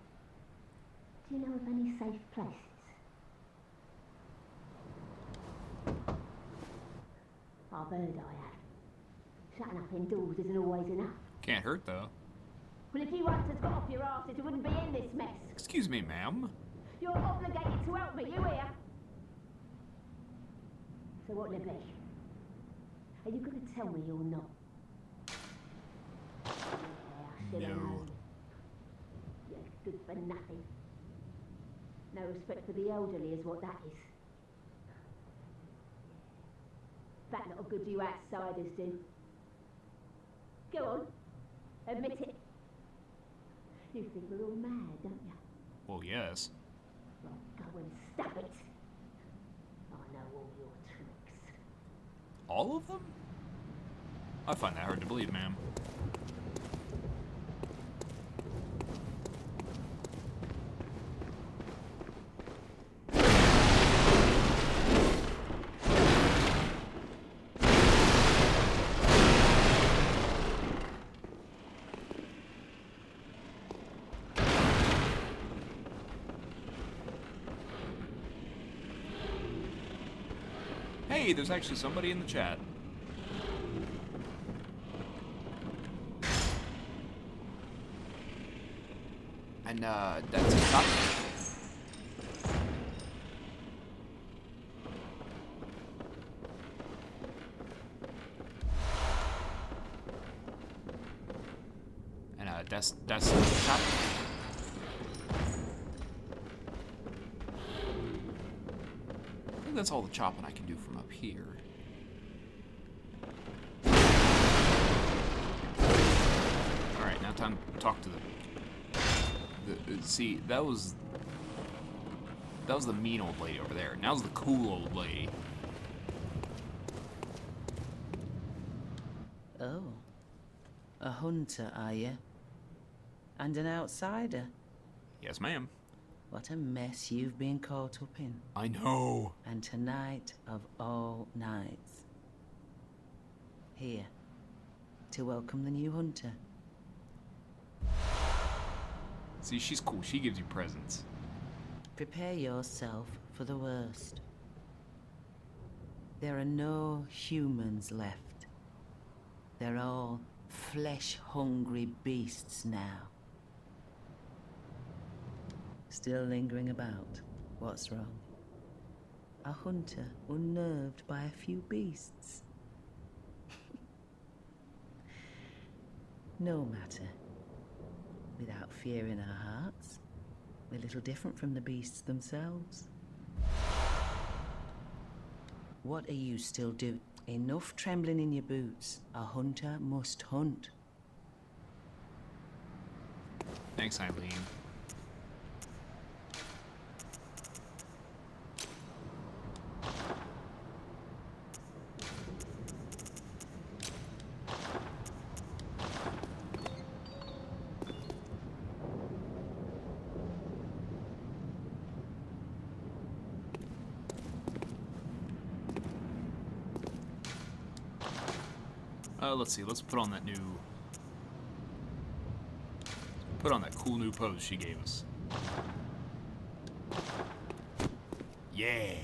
do you know of any safe places? I've heard I have. Shutting up indoors isn't always enough. Can't hurt though. Well, if you hunters got off your asses, you wouldn't be in this mess. Excuse me, ma'am. You're obligated to help me, you hear? So what'll it be? Are you going to tell me you're not? Yeah, I should have No. known. You're good for nothing. No respect for the elderly is what that is. That little good you outsiders do. Go on, admit it. You think we're all mad, don't you? Well, yes. Well, go and stop it. I know all your tricks. All of them? I find that hard to believe, ma'am. Hey, there's actually somebody in the chat. And, that's a cop. And, that's the cop. I think that's all the chopping I can do from up here. Alright, now time to talk to the see, that was the mean old lady over there. Now's the cool old lady. Oh. A hunter, are you? And an outsider? Yes, ma'am. What a mess you've been caught up in. I know. And tonight of all nights. Here, to welcome the new hunter. See, she's cool. She gives you presents. Prepare yourself for the worst. There are no humans left. They're all flesh-hungry beasts now. Still lingering about. What's wrong? A hunter unnerved by a few beasts. No matter. Without fear in our hearts, we're little different from the beasts themselves. What are you still doing? Enough trembling in your boots. A hunter must hunt. Thanks, Eileen. Let's see, let's put on that cool new pose she gave us. Yeah.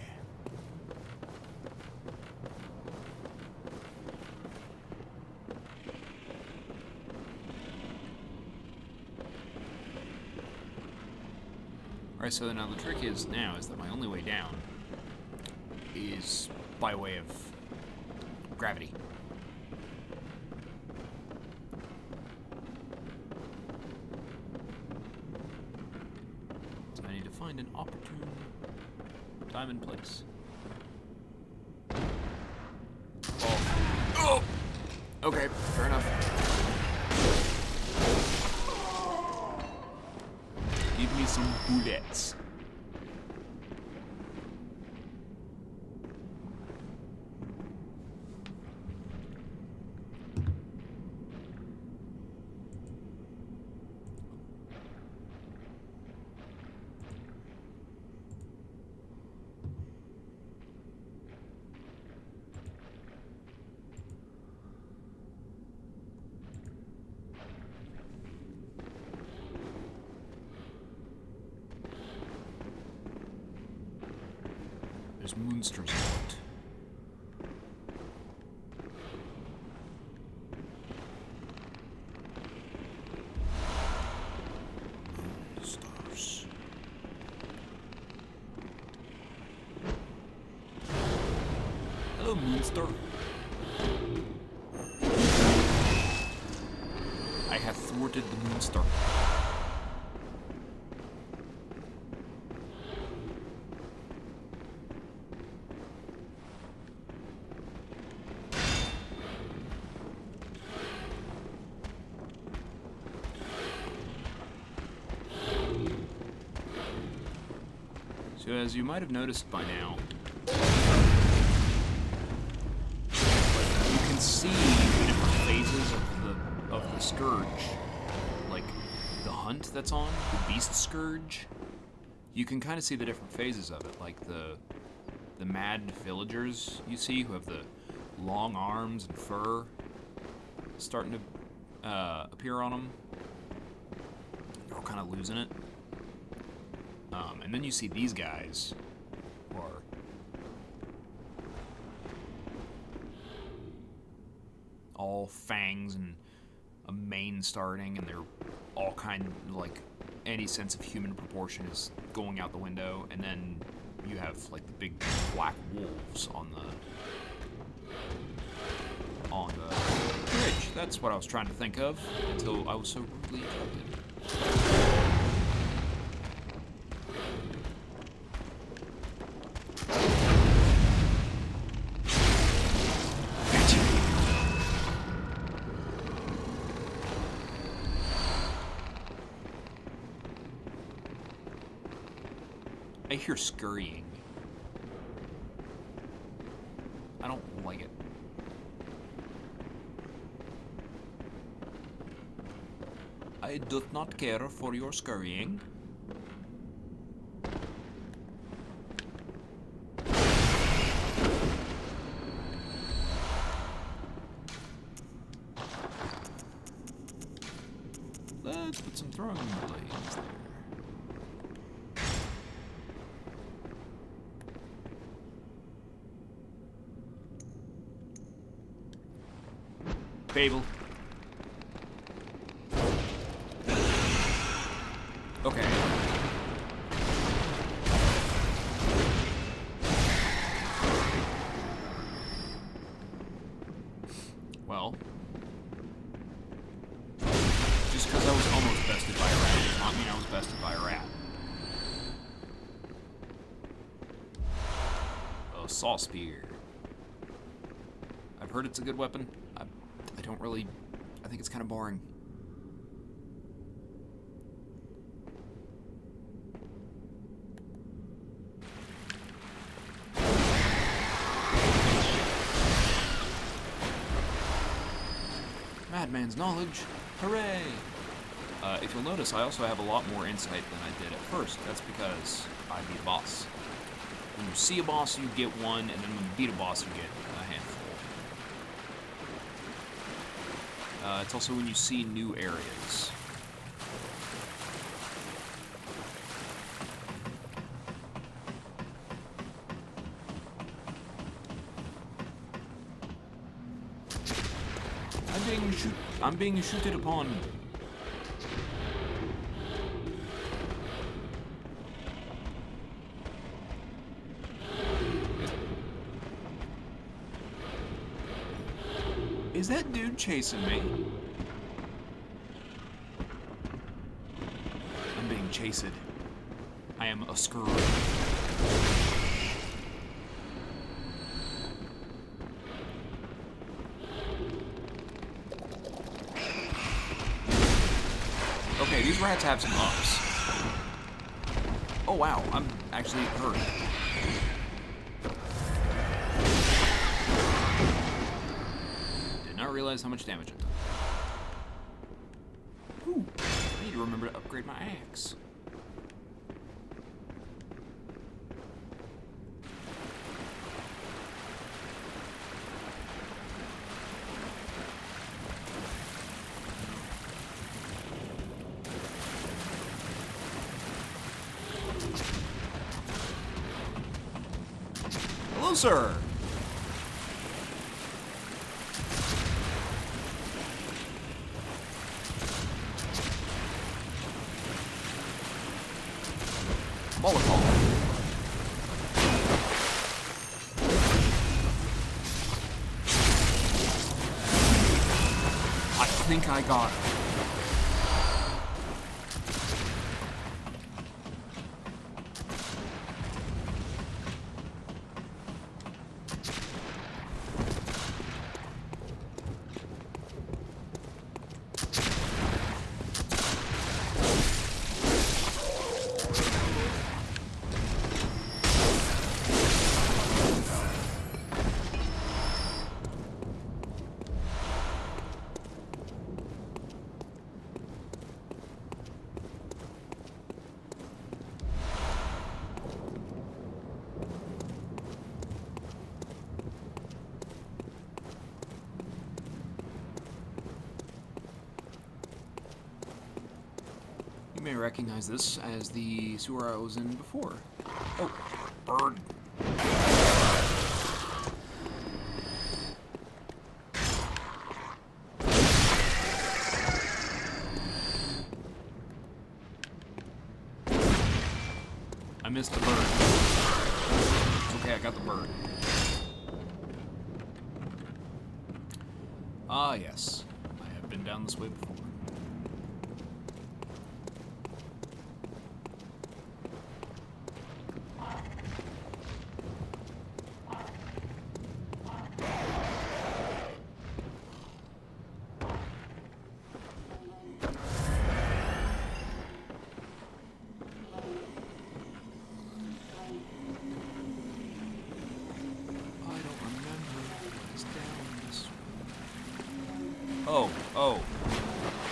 Alright, so now the trick is that my only way down is by way of gravity. Find an opportune time and place. Oh! Okay, fair enough. Give me some bullets. There's monsters out. Monsters. Hello, monster. I have thwarted the monster. So as you might have noticed by now, you can see the different phases of the scourge. Like the hunt that's on, the beast scourge. You can kind of see the different phases of it, like the mad villagers you see who have the long arms and fur starting to appear on them. They're all kind of losing it. And then you see these guys, who are all fangs and a mane starting, and they're all kind of like any sense of human proportion is going out the window. And then you have like the big black wolves on the bridge. That's what I was trying to think of until I was so rudely interrupted. I hear scurrying. I don't like it. I do not care for your scurrying. Let's put some throwing blades there. Fable. Okay. Well. not mean I was bested by a rat. A saw spear. I've heard it's a good weapon. I don't really... I think it's kind of boring. Madman's knowledge. Hooray! If you'll notice, I also have a lot more insight than I did at first. That's because I beat a boss. When you see a boss, you get one, and then when you beat a boss, you get a handful. It's also when you see new areas. I'm being shooted upon. Is that dude chasing me? I'm being chased. I am a screw. Okay, these rats have some ups. Oh wow, I'm actually hurt. Did not realize how much damage it took. Ooh, I need to remember to upgrade my axe. Hello, sir. Molotov. I think I got it. You may recognize this as the sewer I was in before. Oh, bird. I missed the bird. It's okay, I got the bird. Ah, yes. I have been down this way before. Oh.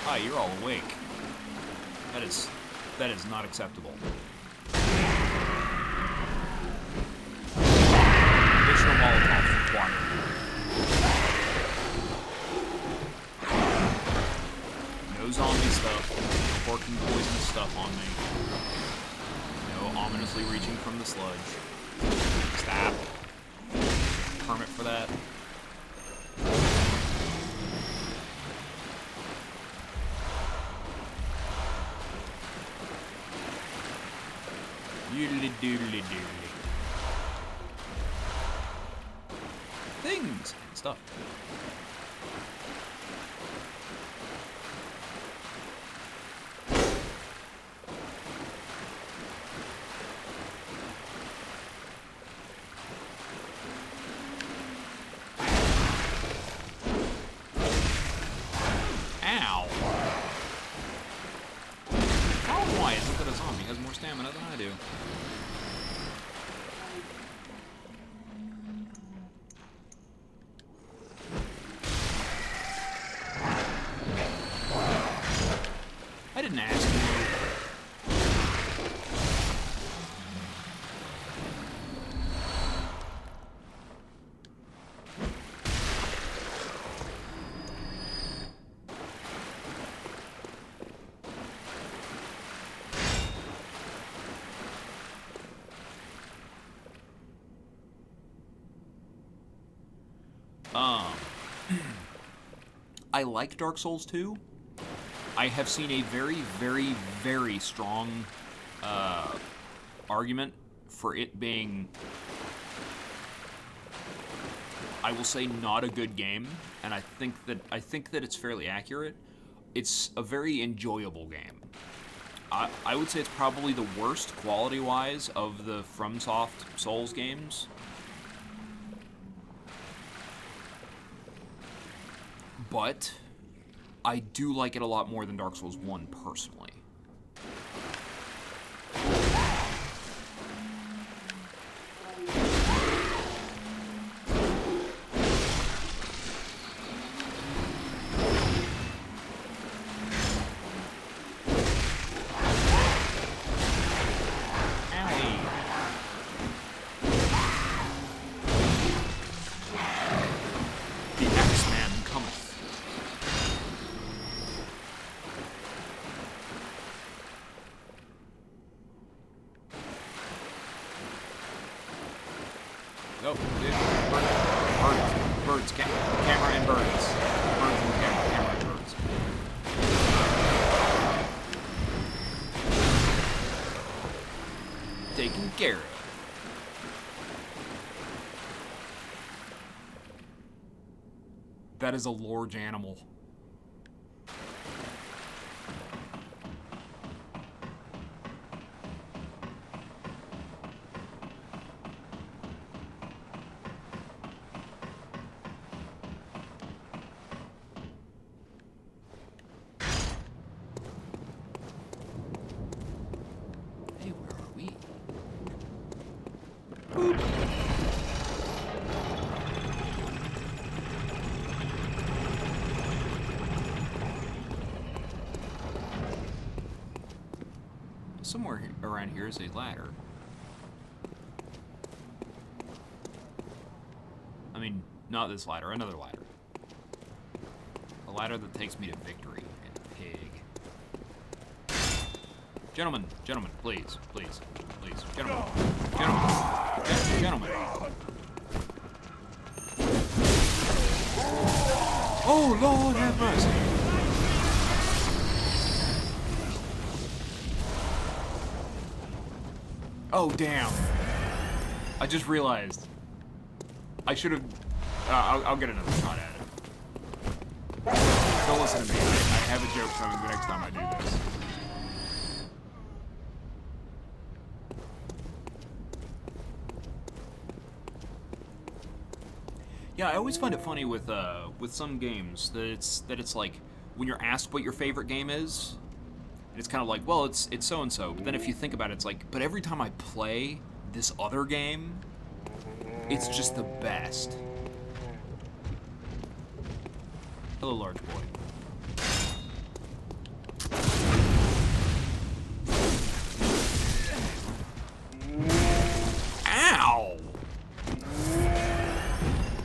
Hi, you're all awake. That is not acceptable. Additional Molotovs required. No zombie stuff. No working poisonous stuff on me. No ominously reaching from the sludge. Stop. Permit for that. Doodly doodly doodly. Things and stuff. stamina than I do. I didn't ask you. I like Dark Souls 2. I have seen a very, very, very strong argument for it being, I will say, not a good game, and I think that it's fairly accurate. It's a very enjoyable game. I would say it's probably the worst quality-wise of the FromSoft Souls games. But I do like it a lot more than Dark Souls 1 personally. Oh, dude. Birds. Camera and birds. Birds and camera and birds. Taken care of. That is a large animal. Somewhere around here is a ladder. I mean, not this ladder, another ladder. A ladder that takes me to victory and pig. Gentlemen, please, gentlemen. Oh, Lord have mercy. Oh, damn. I just realized. I should have... I'll get another shot at it. Don't listen to me. I have a joke coming the next time I do this. Yeah, I always find it funny with some games that it's like when you're asked what your favorite game is, it's kind of like, well, it's so and so. But then if you think about it, it's like, but every time I play this other game, it's just the best. Hello, large boy. Ow!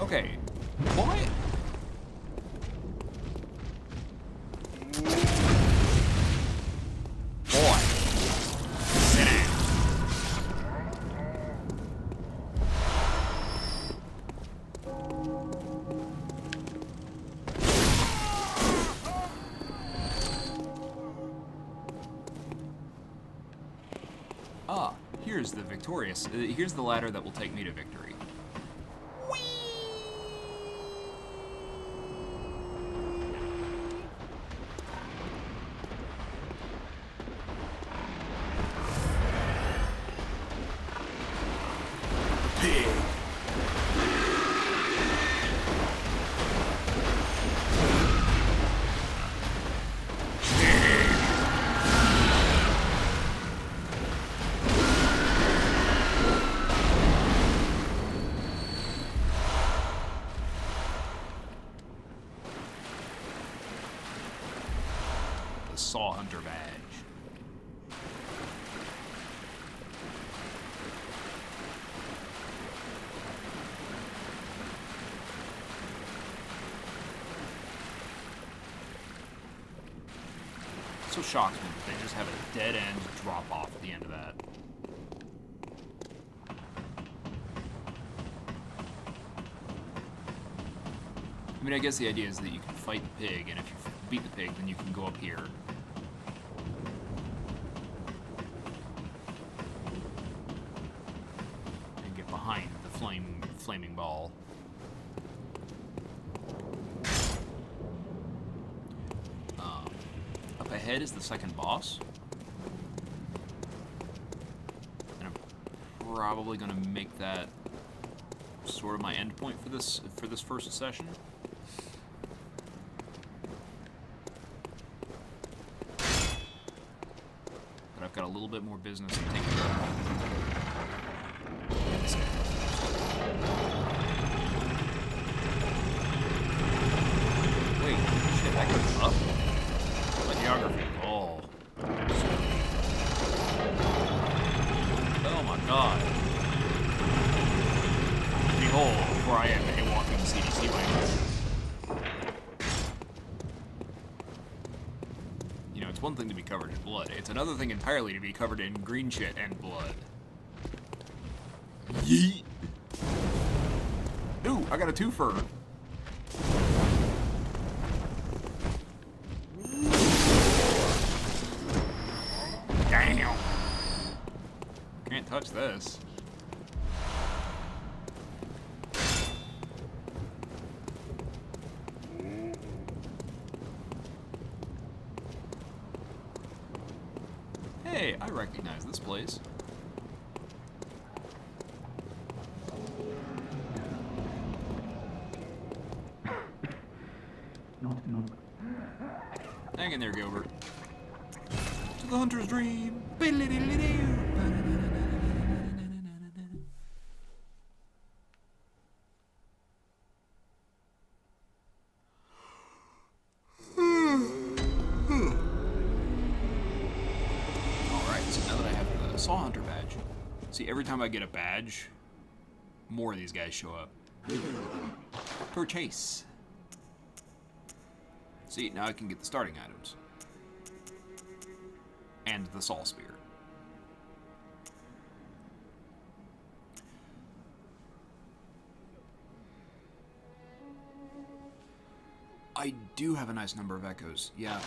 Okay, why? Boy, sit down. Ah, here's the victorious. Here's the ladder that will take me to victory. Saw Hunter badge. So shocks me that they just have a dead end drop off at the end of that. I mean, I guess the idea is that you can fight the pig, and if you beat the pig, then you can go up here. And get behind the flaming ball. Up ahead is the second boss. And I'm probably gonna make that sort of my end point for this first session. But I've got a little bit more business to take care of. Wait, shit, that goes up? My geography. Oh. Oh my god. Behold, where I am, a walking CDC language. You know, it's one thing to be covered in blood. It's another thing entirely to be covered in green shit and blood. Yeet! Ooh, I got a twofer. Damn! Can't touch this. Hey, I recognize this place. Not. Hang in there, Gilbert. To the hunter's dream. Alright, so now that I have the Saw Hunter badge. See, every time I get a badge, more of these guys show up. Purchase. See, now I can get the starting items. And the Saw Spear. I do have a nice number of echoes, yeah.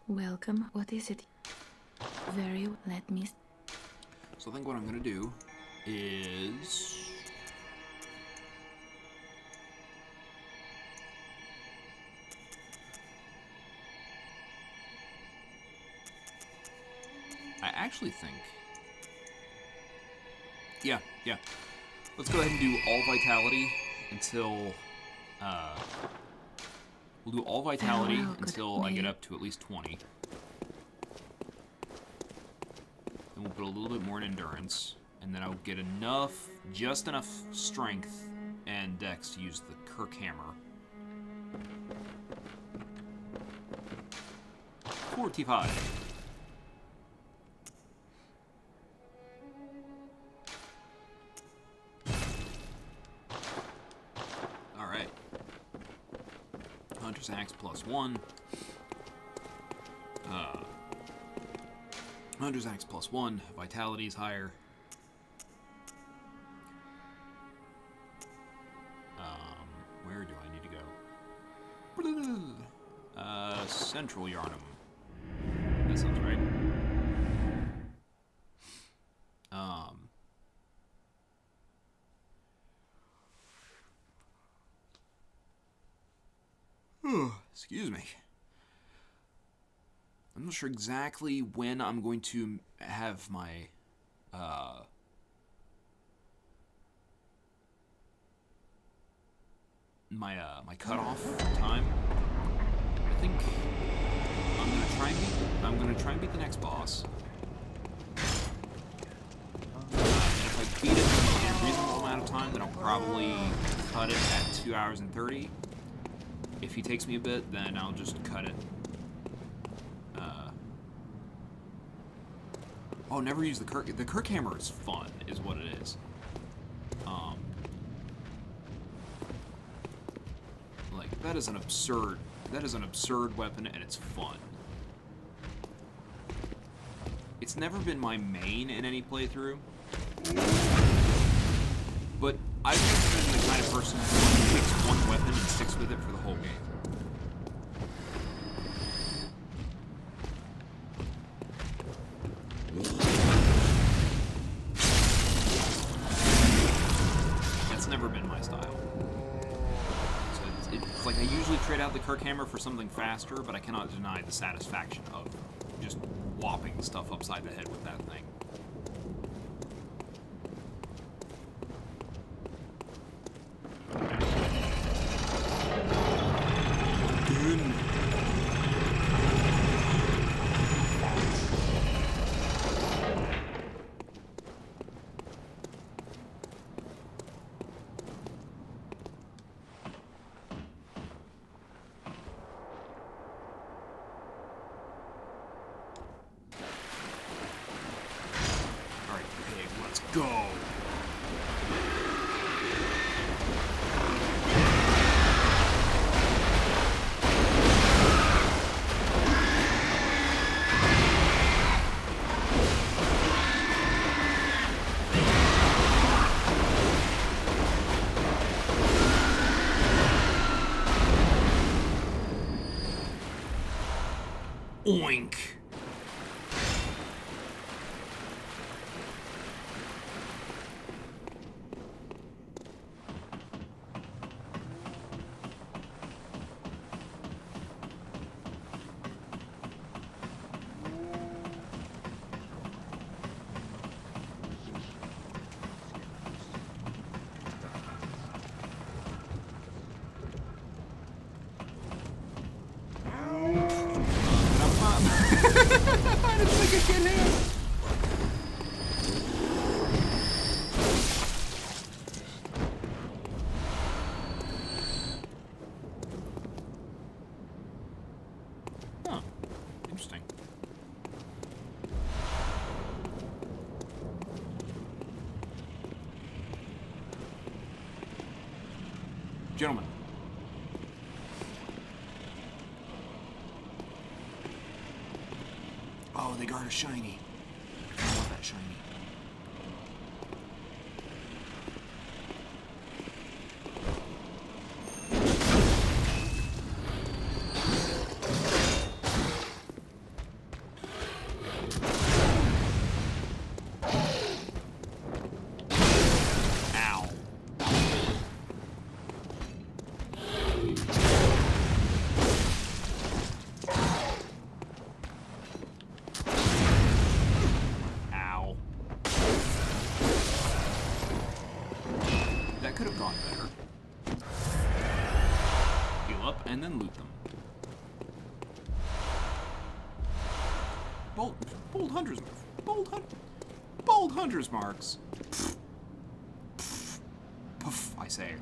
Welcome. What is it? Very. Let me. So I think what I'm gonna do is. I actually think. Yeah. Let's go ahead and do all vitality until. We'll do all vitality until I get up to at least 20. Then we'll put a little bit more in endurance, and then I'll get enough, just enough strength and dex to use the Kirk hammer. 45. Alright. Hunter's Axe +1. Hunter's Axe +1. Vitality is higher. Where do I need to go? Central Yarnum. That sounds right. Excuse me. I'm not sure exactly when I'm going to have my, my cutoff time. I think I'm gonna try and beat the next boss. And if I beat it in a reasonable amount of time, then I'll probably cut it at 2 hours and 30. If he takes me a bit, then I'll just cut it. Oh, never use the Kirk. The Kirk hammer is fun, is what it is. Like that is an absurd weapon, and it's fun. It's never been my main in any playthrough, but I've never been the kind of person who picks one weapon and sticks with it for the whole game. That's never been my style. So it's like I usually trade out the Kirk hammer for something faster, but I cannot deny the satisfaction of just whopping stuff upside the head with that thing. Go! Oink! I didn't think I'd get him. Huh. Interesting. Gentlemen. Oh, they got a shiny. I love that shiny. Ow. That could have gone better. Heal up and then loot them. Bold hunters, bold hunters marks. Puff, I say.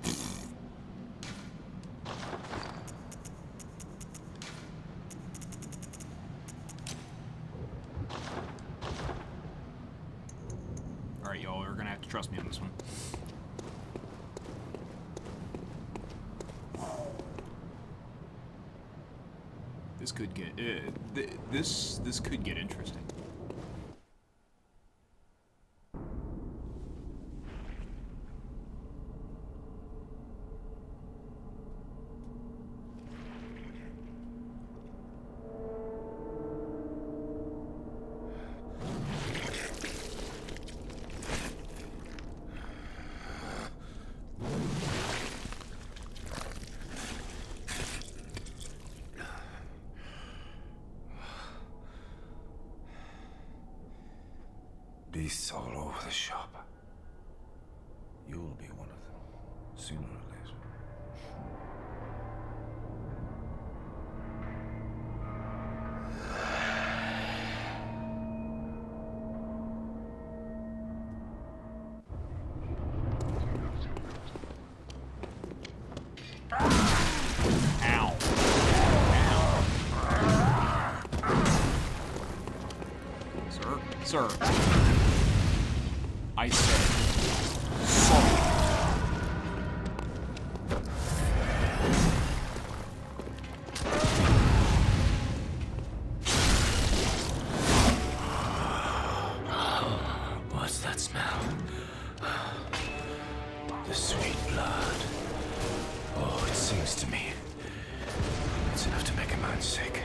All right, y'all, you're gonna have to trust me on this one. This could get this could get interesting. Beasts all over the shop. You'll be one of them, sooner or later. Ow. Sir, I said sorry. What's that smell? The sweet blood. Oh, it sings to me. It's enough to make a man sick.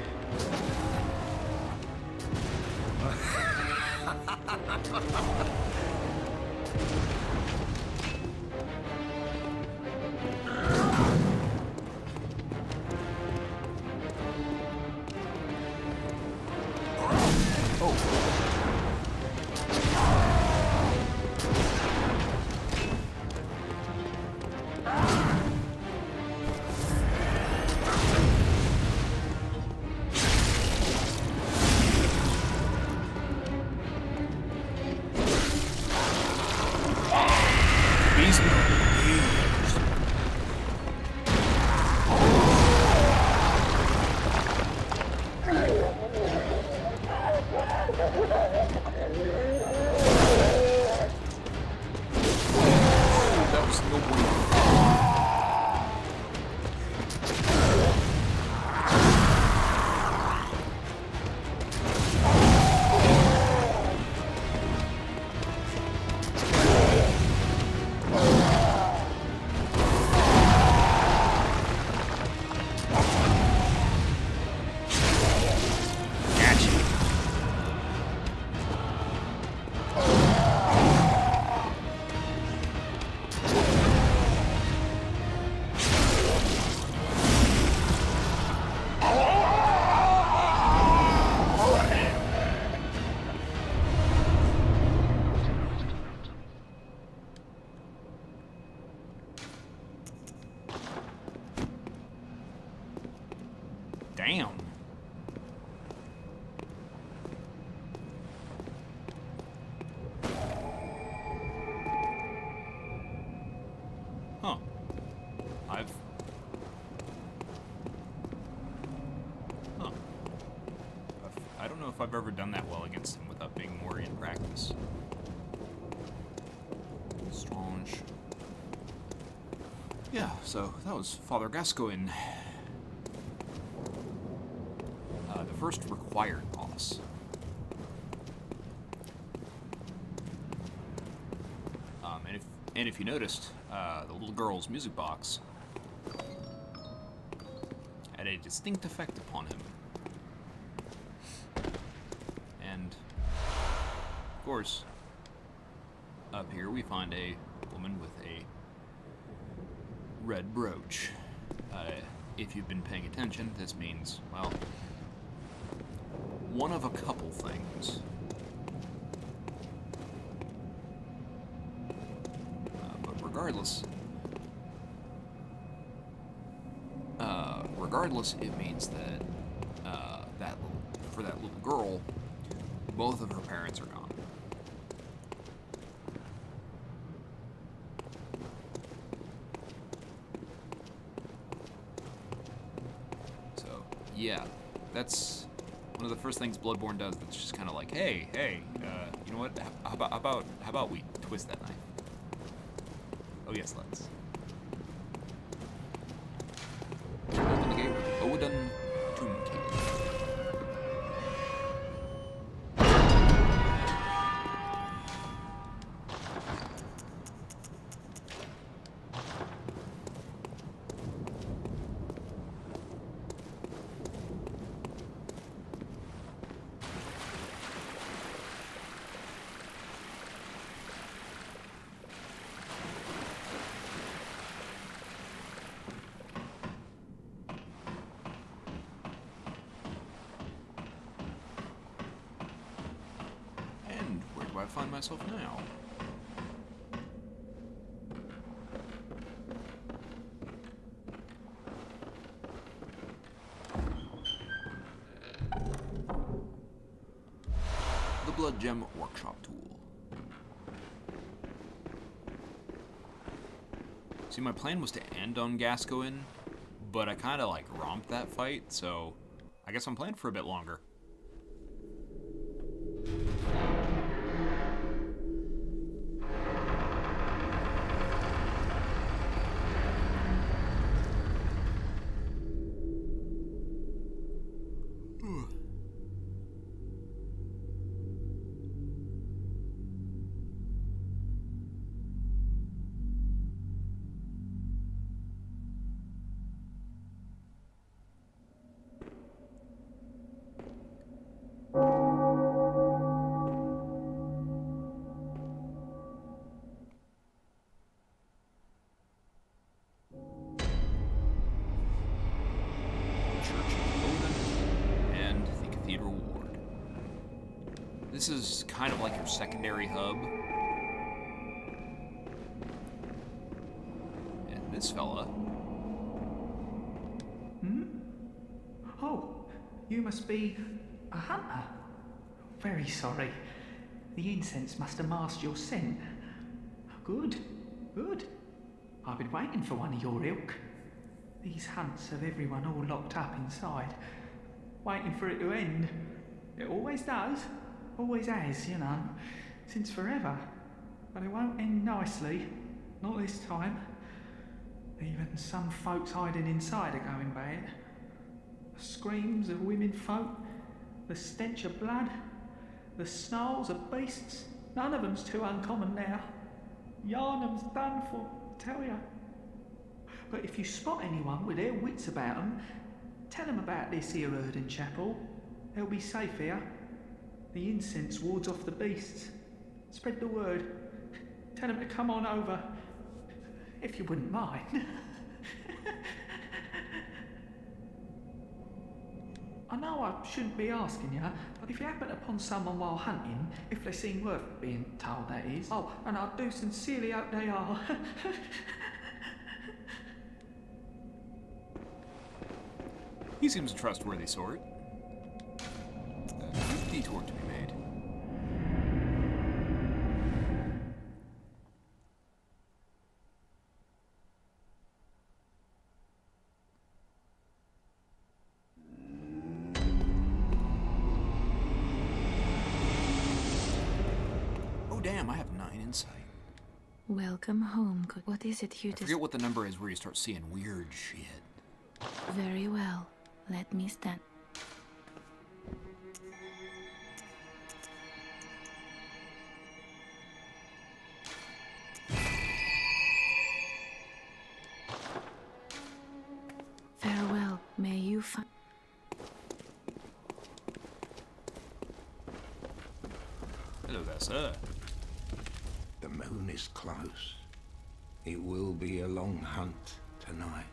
Damn. Huh. I don't know if I've ever done that well against him without being more in practice. Strange. Yeah, so that was Father Gascoigne. The first required boss. And if you noticed, the little girl's music box had a distinct effect upon him. And, of course, up here we find a woman with a red brooch. If you've been paying attention, this means, well, one of a couple things. But regardless, it means that for that little girl, both of her parents are gone. So yeah, that's one of the first things Bloodborne does. That's just kind of like, hey, you know what? How about we twist that knife? Oh yes, let's. Open the gate with the Odin Tomb Key. Where do I find myself now? The Blood Gem Workshop tool. See, my plan was to end on Gascoigne, but I kind of like romped that fight, so I guess I'm playing for a bit longer. this is kind of like your secondary hub. And this fella. Hmm? Oh, you must be a hunter. Very sorry. The incense must have masked your scent. Good, good. I've been waiting for one of your ilk. These hunts have everyone all locked up inside, waiting for it to end. It always does, always has, you know, since forever. But it won't end nicely, not this time. Even some folks hiding inside are going bad. The screams of women folk, the stench of blood, the snarls of beasts, none of them's too uncommon now. Yarnum's done for, tell ya. But if you spot anyone with their wits about them, tell them about this here Erden Chapel. They'll be safe here. The incense wards off the beasts. Spread the word. Tell them to come on over, if you wouldn't mind. I know I shouldn't be asking you, but if you happen upon someone while hunting, if they seem worth being told, that is. Oh, and I do sincerely hope they are. He seems a trustworthy sort. A detour to be made. Oh damn, I have 9 insight. Welcome home. What is it you I forget what the number is where you start seeing weird shit. Very well. Let me stand. Farewell. May you find. Hello there, sir. The moon is close. It will be a long hunt tonight.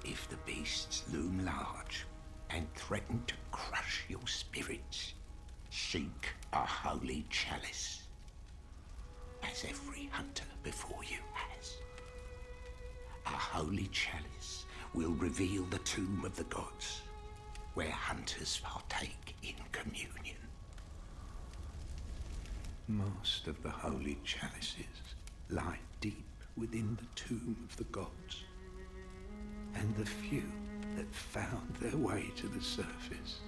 If the beasts loom large and threaten to crush your spirits, seek a holy chalice, as every hunter before you has. A holy chalice will reveal the tomb of the gods, where hunters partake in communion. Most of the holy chalices lie deep within the tomb of the gods, and the few that found their way to the surface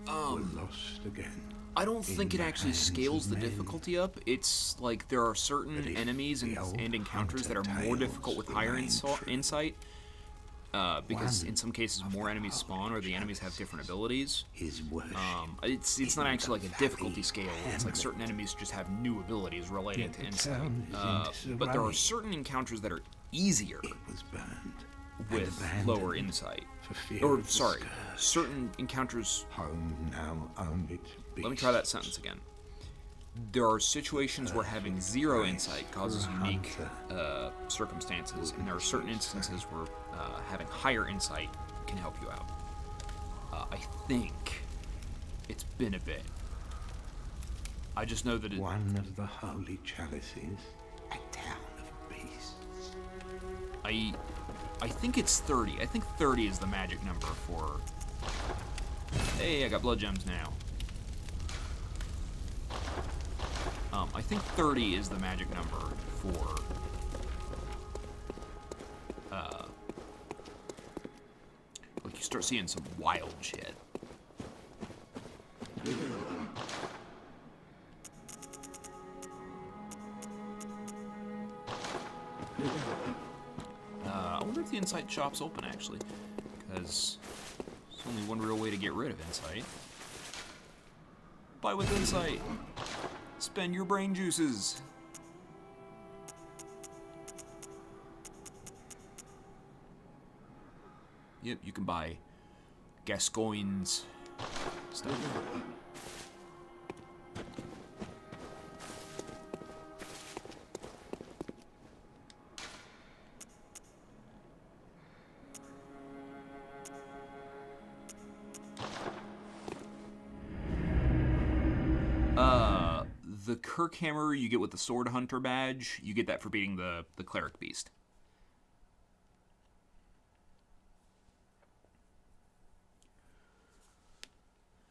were lost again. I don't think it actually scales the difficulty up. It's like there are certain enemies and encounters that are more difficult with higher insight, because in some cases more enemies spawn or the enemies have different abilities. It's not actually like a difficulty scale. It's like certain enemies just have new abilities related to insight. But there are certain encounters that are easier with lower insight. Or, sorry, certain encounters... Let me try that sentence again. There are situations where having 0 insight causes unique circumstances, and there are certain instances where having higher insight can help you out. I think it's been a bit. I just know that one of the holy chalices, a town of beasts. I think it's 30. I think 30 is the magic number for... Hey, I got blood gems now. I think 30 is the magic number for... like you start seeing some wild shit. I wonder if the insight shop's open, actually, because there's only one real way to get rid of insight. Buy with insight. Spend your brain juices. Yep, you can buy Gascoigne's stuff. the Kirk hammer you get with the Sword Hunter badge, you get that for beating the Cleric Beast.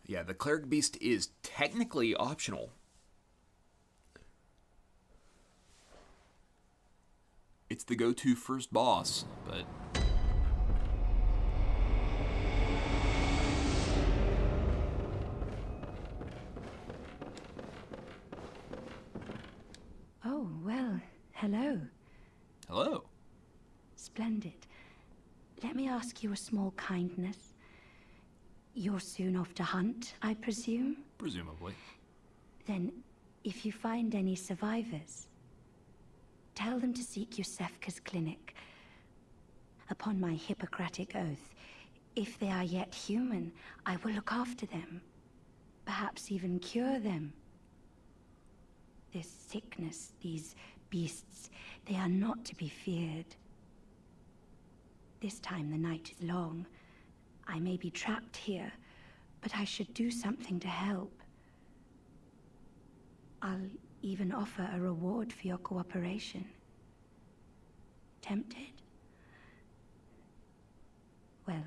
Yeah, the Cleric Beast is technically optional. It's the go-to first boss, but... Oh, well, hello. Hello. Splendid. Let me ask you a small kindness. You're soon off to hunt, I presume? Presumably. Then, if you find any survivors, tell them to seek Yusefka's clinic. Upon my Hippocratic oath, if they are yet human, I will look after them. Perhaps even cure them. This sickness, these beasts, they are not to be feared. This time the night is long. I may be trapped here, but I should do something to help. I'll even offer a reward for your cooperation. Tempted? Well,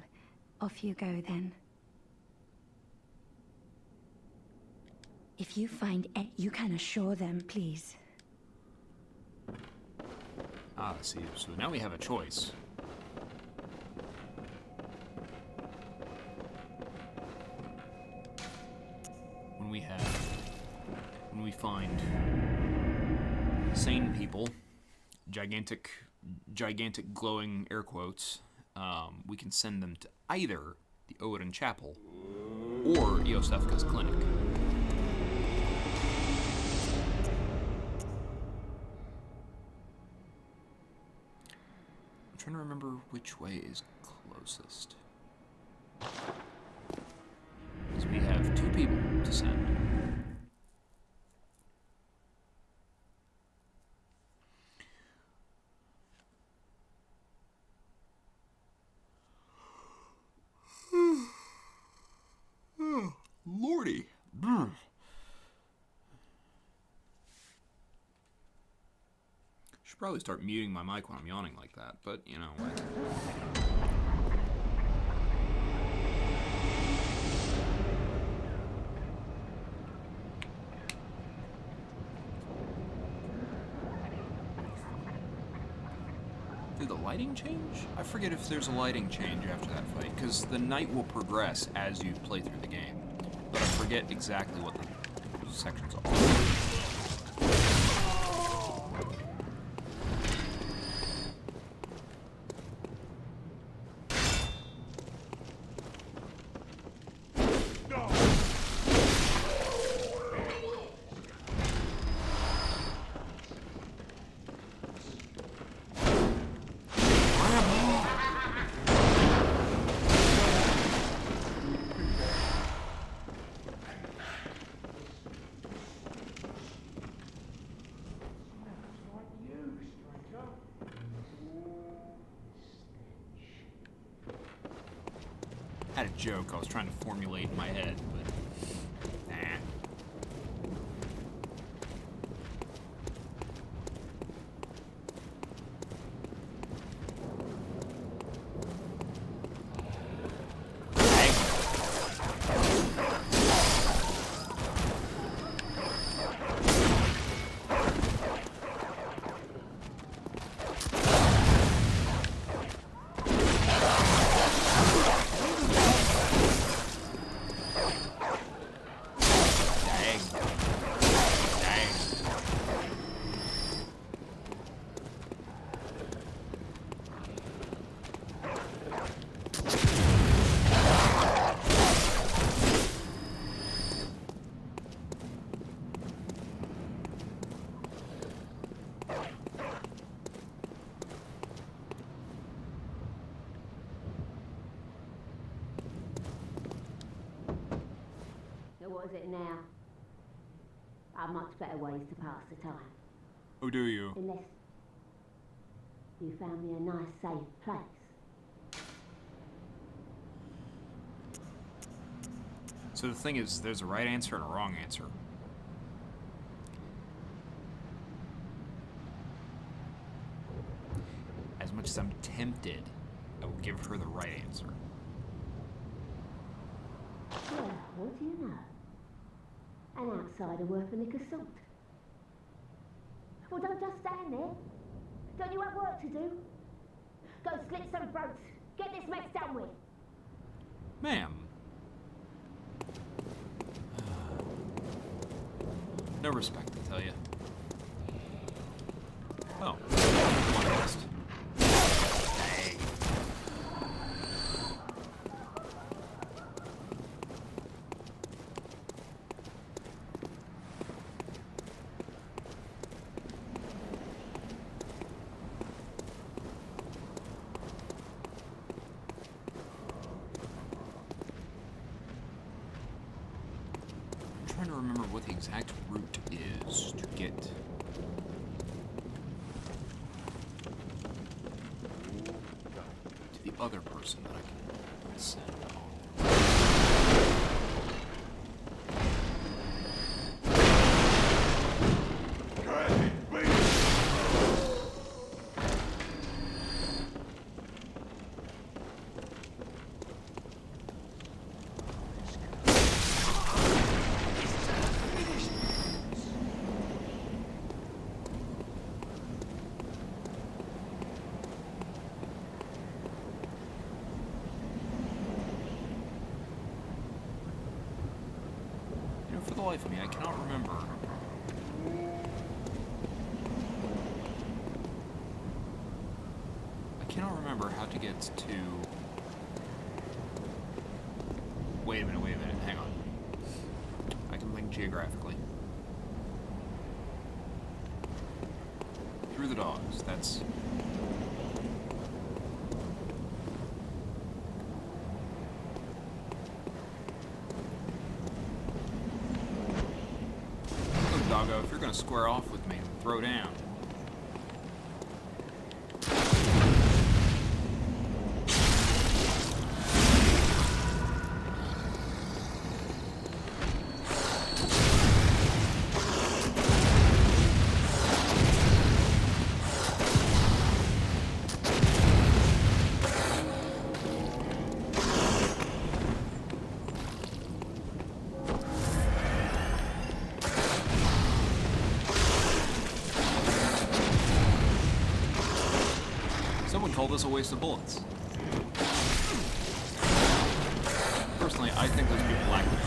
off you go then. If you find you can assure them, please. Ah, see, so now we have a choice. When we find sane people, gigantic glowing air quotes, we can send them to either the Odin Chapel or Iosefka's clinic. I'm trying to remember which way is closest. So we have 2 people to send. Lordy. Should probably start muting my mic when I'm yawning like that, but you know what. Did the lighting change? I forget if there's a lighting change after that fight, because the night will progress as you play through the game. But I forget exactly what the sections are. I had a joke I was trying to formulate in my head, but nah. What is it now? Are much better ways to pass the time. Oh, do you? Unless you found me a nice, safe place. So the thing is, there's a right answer and a wrong answer. much as I'm tempted, I will give her the right answer. Well, what do you know? An outsider worth a lick of salt. Well, don't just stand there. Don't you have work to do? Go slit some throats. Get this mess done with. Ma'am. No respect, I tell you. Oh, one last. Hey. I'm trying to remember what the exact route is to get to the other person that I can send off. For the life of me, I cannot remember. I cannot remember how to get to... Wait a minute, hang on. I can think geographically. Through the dogs, that's... Doggo, if you're gonna square off with me, throw down. Someone call this a waste of bullets. Personally, I think those people lack me.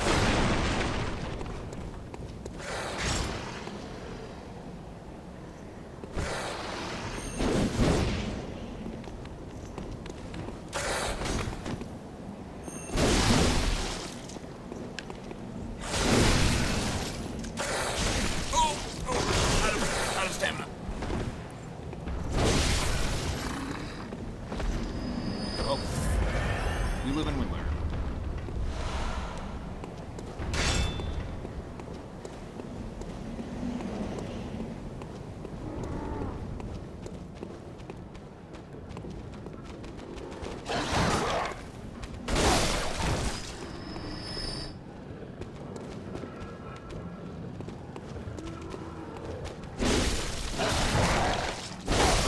Out of stamina. Oh. We live and we learn.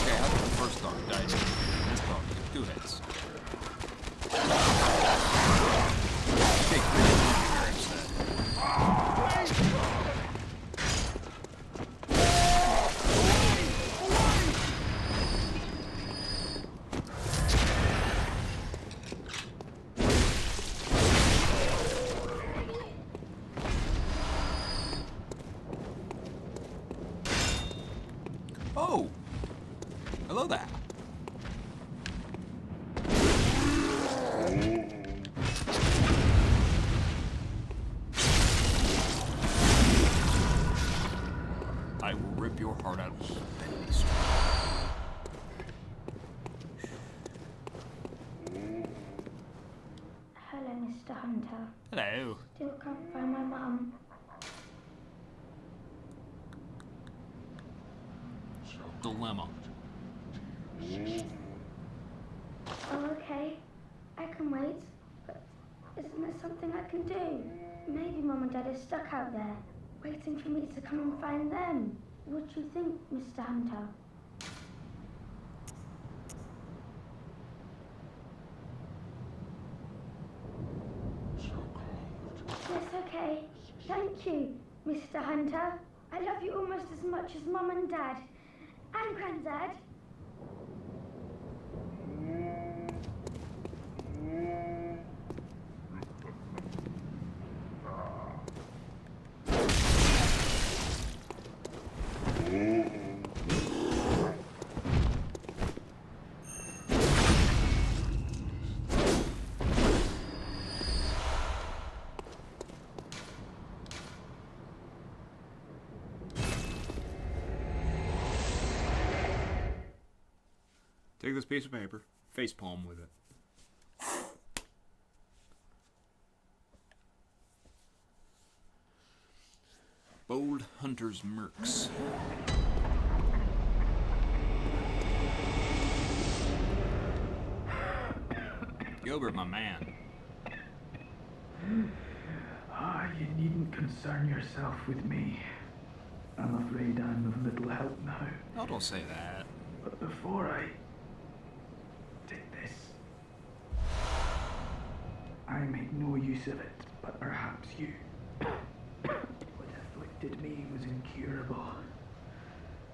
Okay, how did the first dog die? This dog took 2 hits. Take 3 hits instead. Oh! Hello there. I will rip your heart out with a bendy string. Hello, Mr. Hunter. Hello. Still can't find my mum. Dilemma. Oh, okay. I can wait. But isn't there something I can do? Maybe Mum and Dad are stuck out there, waiting for me to come and find them. What do you think, Mr. Hunter? you, Mr. Hunter. I love you almost as much as Mum and Dad. And Granddad. Take this piece of paper, facepalm with it. Bold Hunter's Mercs. Gilbert, my man. You needn't concern yourself with me. I'm afraid I'm of little help now. Oh, don't say that. But before I did this, I made no use of it, but perhaps you. What afflicted me was incurable,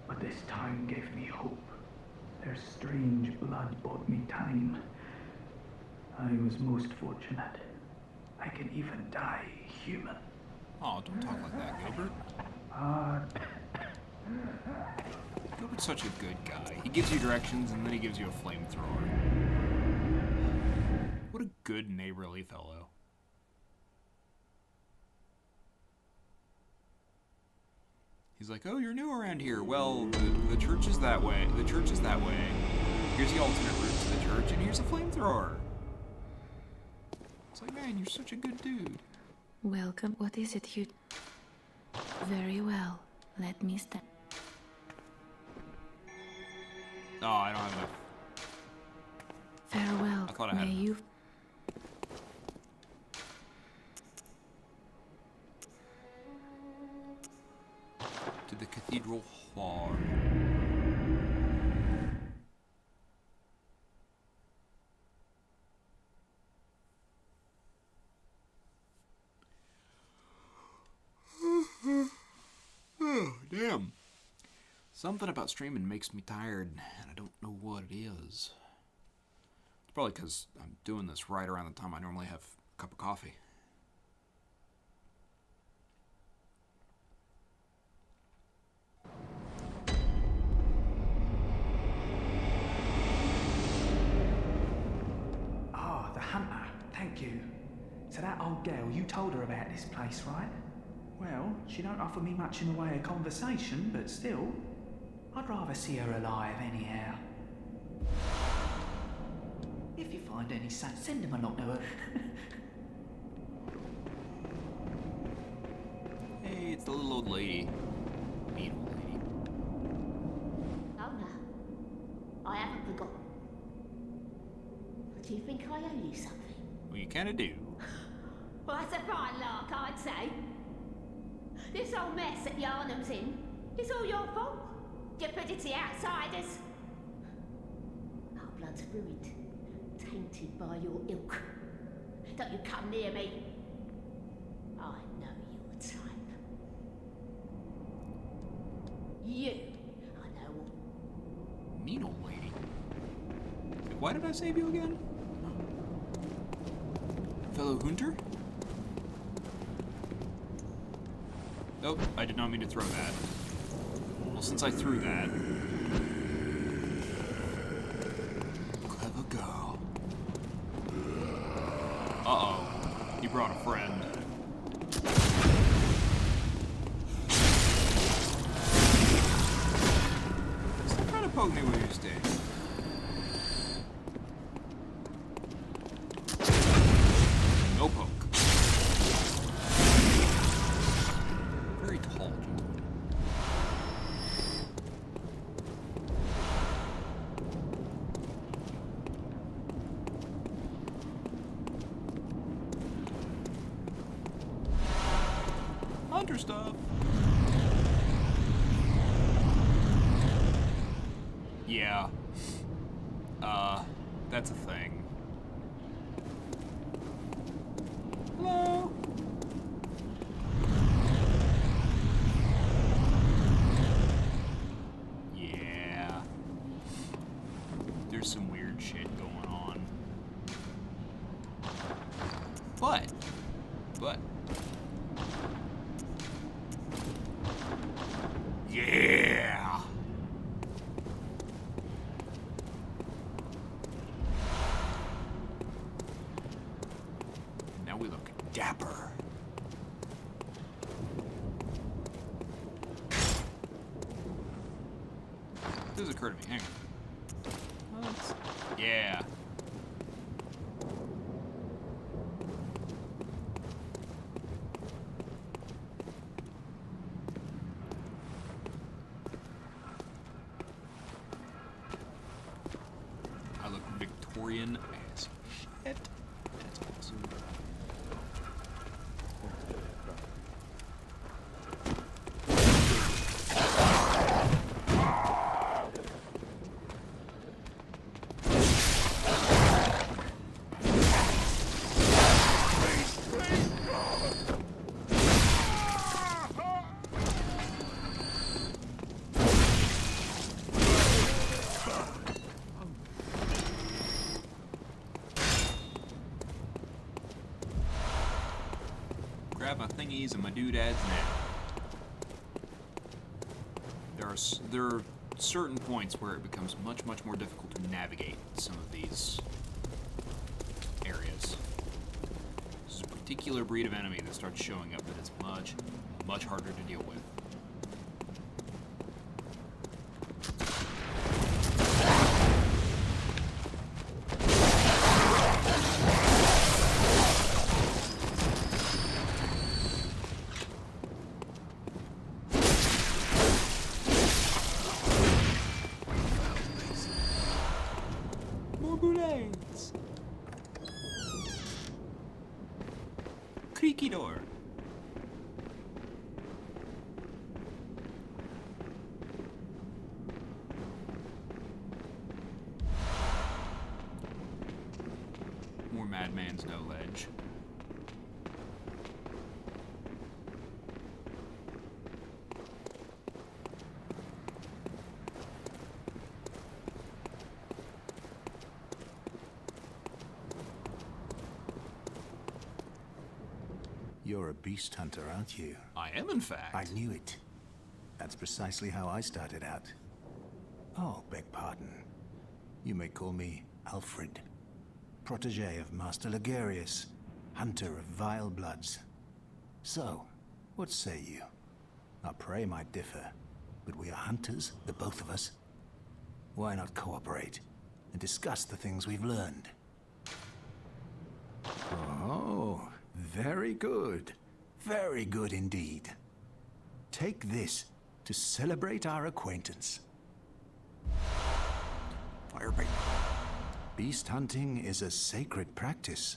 but this time gave me hope. Their strange blood bought me time. I was most fortunate. I can even die human. Oh, don't talk like that, Gilbert. Gilbert's such a good guy. He gives you directions and then he gives you a flamethrower. What a good neighborly fellow. He's like, oh, you're new around here. Well, the church is that way. The church is that way. Here's the alternate route to the church, and here's a flamethrower. It's like, man, you're such a good dude. Welcome. What is it you... Very well. Let me stand. Oh, I don't have enough. Farewell. I thought I had May enough. you... To the cathedral hall. Oh, damn. Something about streaming makes me tired, and I don't know what it is. It's probably because I'm doing this right around the time I normally have a cup of coffee. Ah, the hunter. Thank you. So that old girl, you told her about this place, right? Well, she don't offer me much in the way of conversation, but still, I'd rather see her alive anyhow. If you find any such, send them a knock to her. Hey, it's the little old lady. Mean old lady. Oh no, I haven't forgotten. Do you think I owe you something? Well, you kinda do. Well, that's a fine lark, I'd say. This old mess that Yarnum's in, it's all your fault. You put it to the outsiders. Our blood's ruined, tainted by your ilk. Don't you come near me. I know your type. You, I know all. Mean old lady. Why did I save you again? Fellow Hunter? Nope, I did not mean to throw that. Well, since I threw that... Clever girl. Uh-oh. He brought a friend. Stop trying to poke me with your stick. No poke. Very tall, gentleman. Hunter stuff. Yeah. That's a thing. Hello? there's some weird shit going on. But, yeah! Now we look dapper. This occurred to me. Hang on. What? Yeah. I look Victorian as shit. That's awesome. Grab my thingies and my doodads now. There are certain points where it becomes much more difficult to navigate some of these areas. There's a particular breed of enemy that starts showing up that is much harder to deal with. Creaky door. More Madman's No Ledge. You're a beast hunter, aren't you? I am, in fact. I knew it. That's precisely how I started out. Oh, beg pardon. You may call me Alfred, protege of Master Ligurius, hunter of vile bloods. So, what say you? Our prey might differ, but we are hunters, the both of us. Why not cooperate and discuss the things we've learned? Oh, very good. Very good indeed. Take this to celebrate our acquaintance. Firebait. Beast hunting is a sacred practice.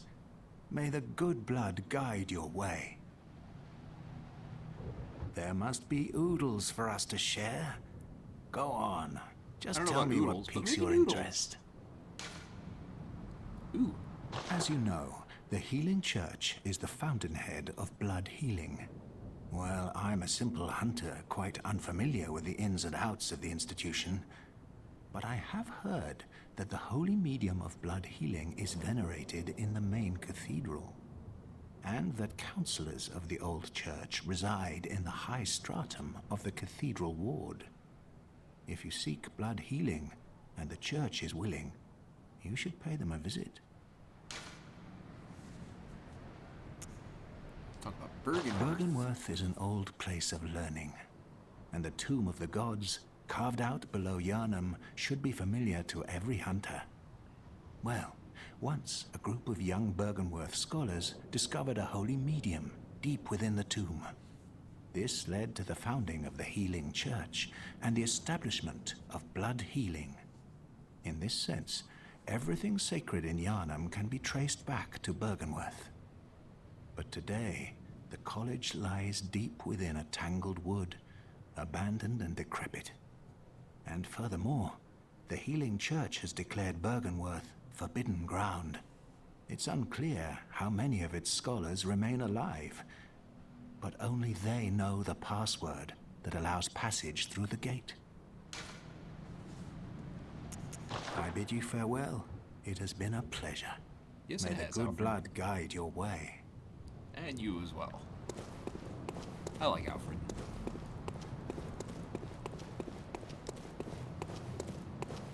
May the good blood guide your way. There must be oodles for us to share. Go on. Just tell me what piques your interest. Ooh. As you know, the Healing Church is the fountainhead of blood healing. Well, I'm a simple hunter, quite unfamiliar with the ins and outs of the institution. But I have heard that the holy medium of blood healing is venerated in the main cathedral, and that counselors of the old church reside in the high stratum of the cathedral ward. If you seek blood healing, and the church is willing, you should pay them a visit. Talk about Byrgenwerth. Byrgenwerth is an old place of learning, and the Tomb of the Gods, carved out below Yharnam, should be familiar to every hunter. Well, once a group of young Byrgenwerth scholars discovered a holy medium deep within the tomb. This led to the founding of the Healing Church and the establishment of blood healing. In this sense, everything sacred in Yharnam can be traced back to Byrgenwerth. But today, the college lies deep within a tangled wood, abandoned and decrepit. And furthermore, the Healing Church has declared Byrgenwerth forbidden ground. It's unclear how many of its scholars remain alive, but only they know the password that allows passage through the gate. I bid you farewell. It has been a pleasure. Yes, May it the has, good Alfred. blood guide your way. And you as well. I like Alfred.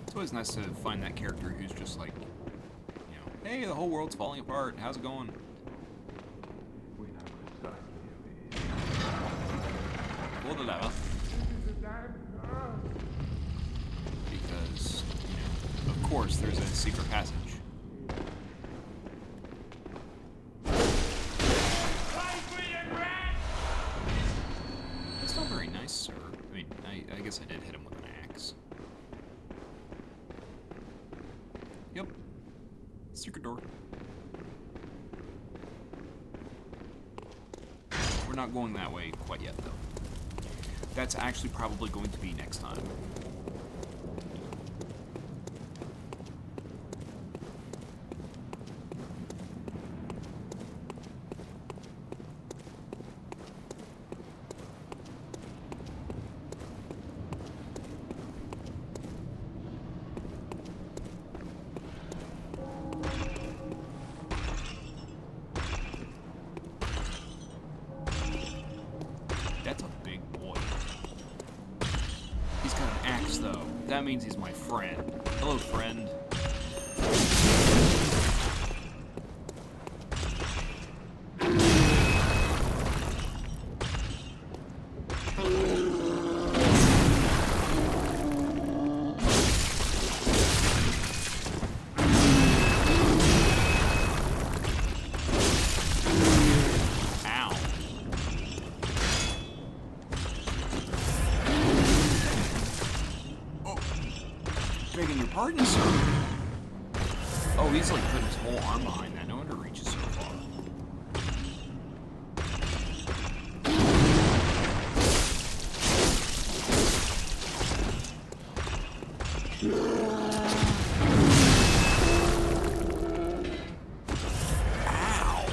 It's always nice to find that character who's just like, you know, hey, the whole world's falling apart. How's it going? We know precisely who he is. Pull the lever. Because, you know, of course there's a secret passage. That's not very nice, sir. I mean, I guess I did hit him with an axe. Yep. Secret door. We're not going that way quite yet, though. That's actually probably going to be next time. That's a big boy. He's got an axe, though. That means he's my friend. Hello, friend. Ow. Oh, begging your pardon, sir. Oh, he's like putting his whole arm behind that. No wonder it reaches so far. Ow.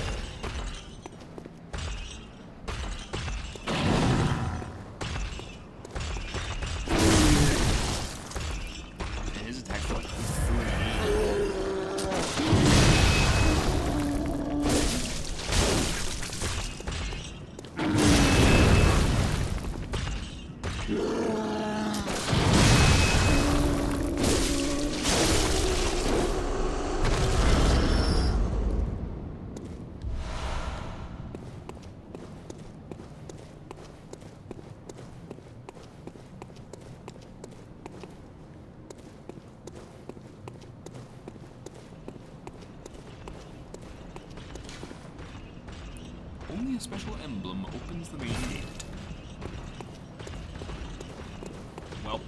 And his attack's like 3D. Only a special emblem opens the main gate. Welp.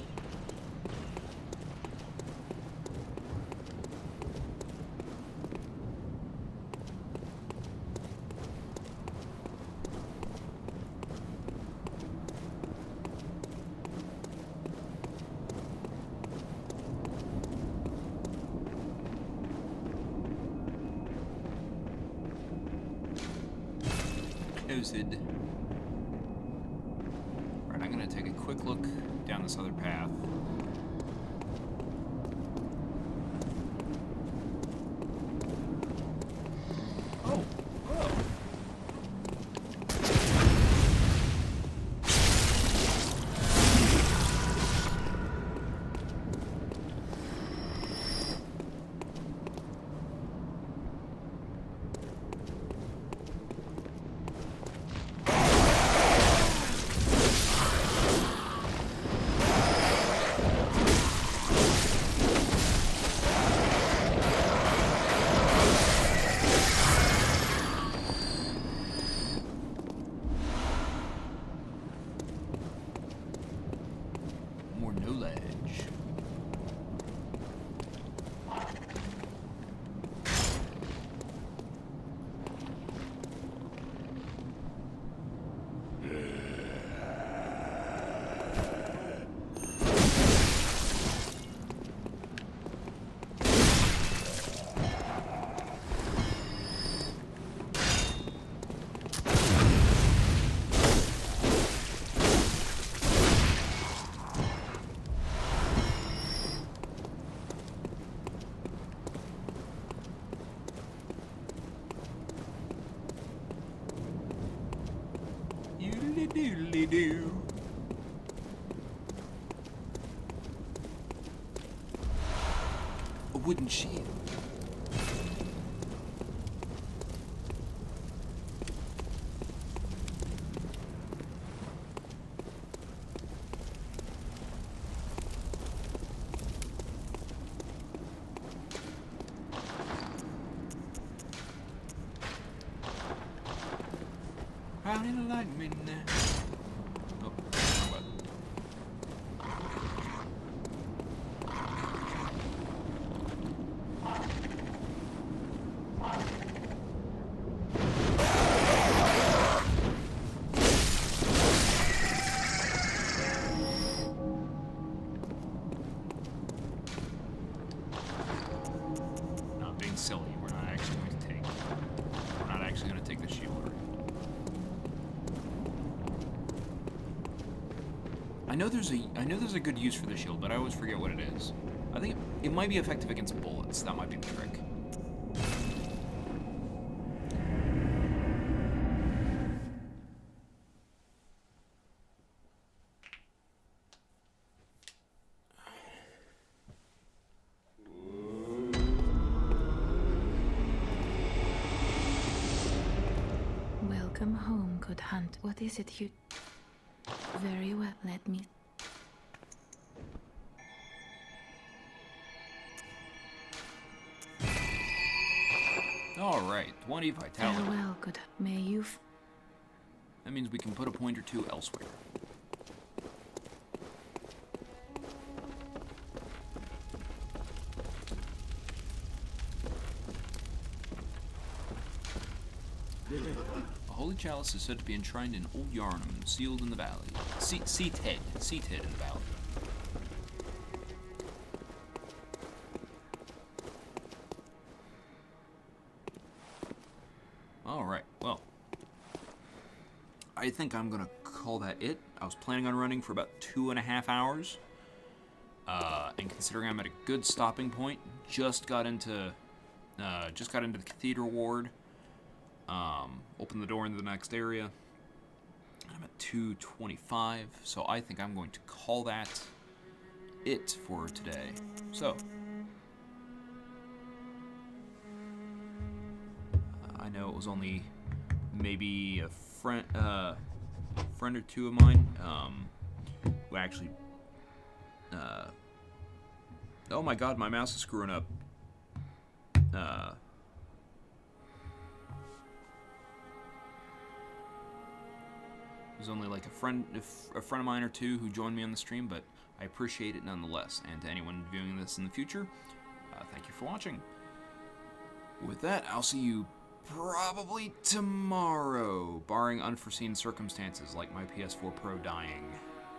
Closed. Right, I'm gonna take a quick look down this other path. Oh, hello. More knowledge. diddly do. A wooden shield. How did you like me now? Oh, wrong button. Not being silly, we're not actually going to take the shield. I know there's a good use for the shield, but I always forget what it is. I think it might be effective against bullets. That might be the trick. Welcome home, good hunt. What is it you... Very well, let me... Alright, 20 vitality. Farewell, good... May you... That means we can put a point or two elsewhere. A holy chalice is said to be enshrined in Old Yarnum, sealed in the valley. Seated in the valley. Alright, well. I think I'm gonna call that it. I was planning on running for about 2.5 hours. And considering I'm at a good stopping point, just got into the cathedral ward. Open the door into the next area. I'm at 2:25, so I think I'm going to call that it for today. So, I know it was only maybe a friend or two of mine who actually. Oh my God, my mouse is screwing up. There's only like a friend of mine or two who joined me on the stream, but I appreciate it nonetheless. And to anyone viewing this in the future, thank you for watching. With that, I'll see you probably tomorrow, barring unforeseen circumstances like my PS4 Pro dying.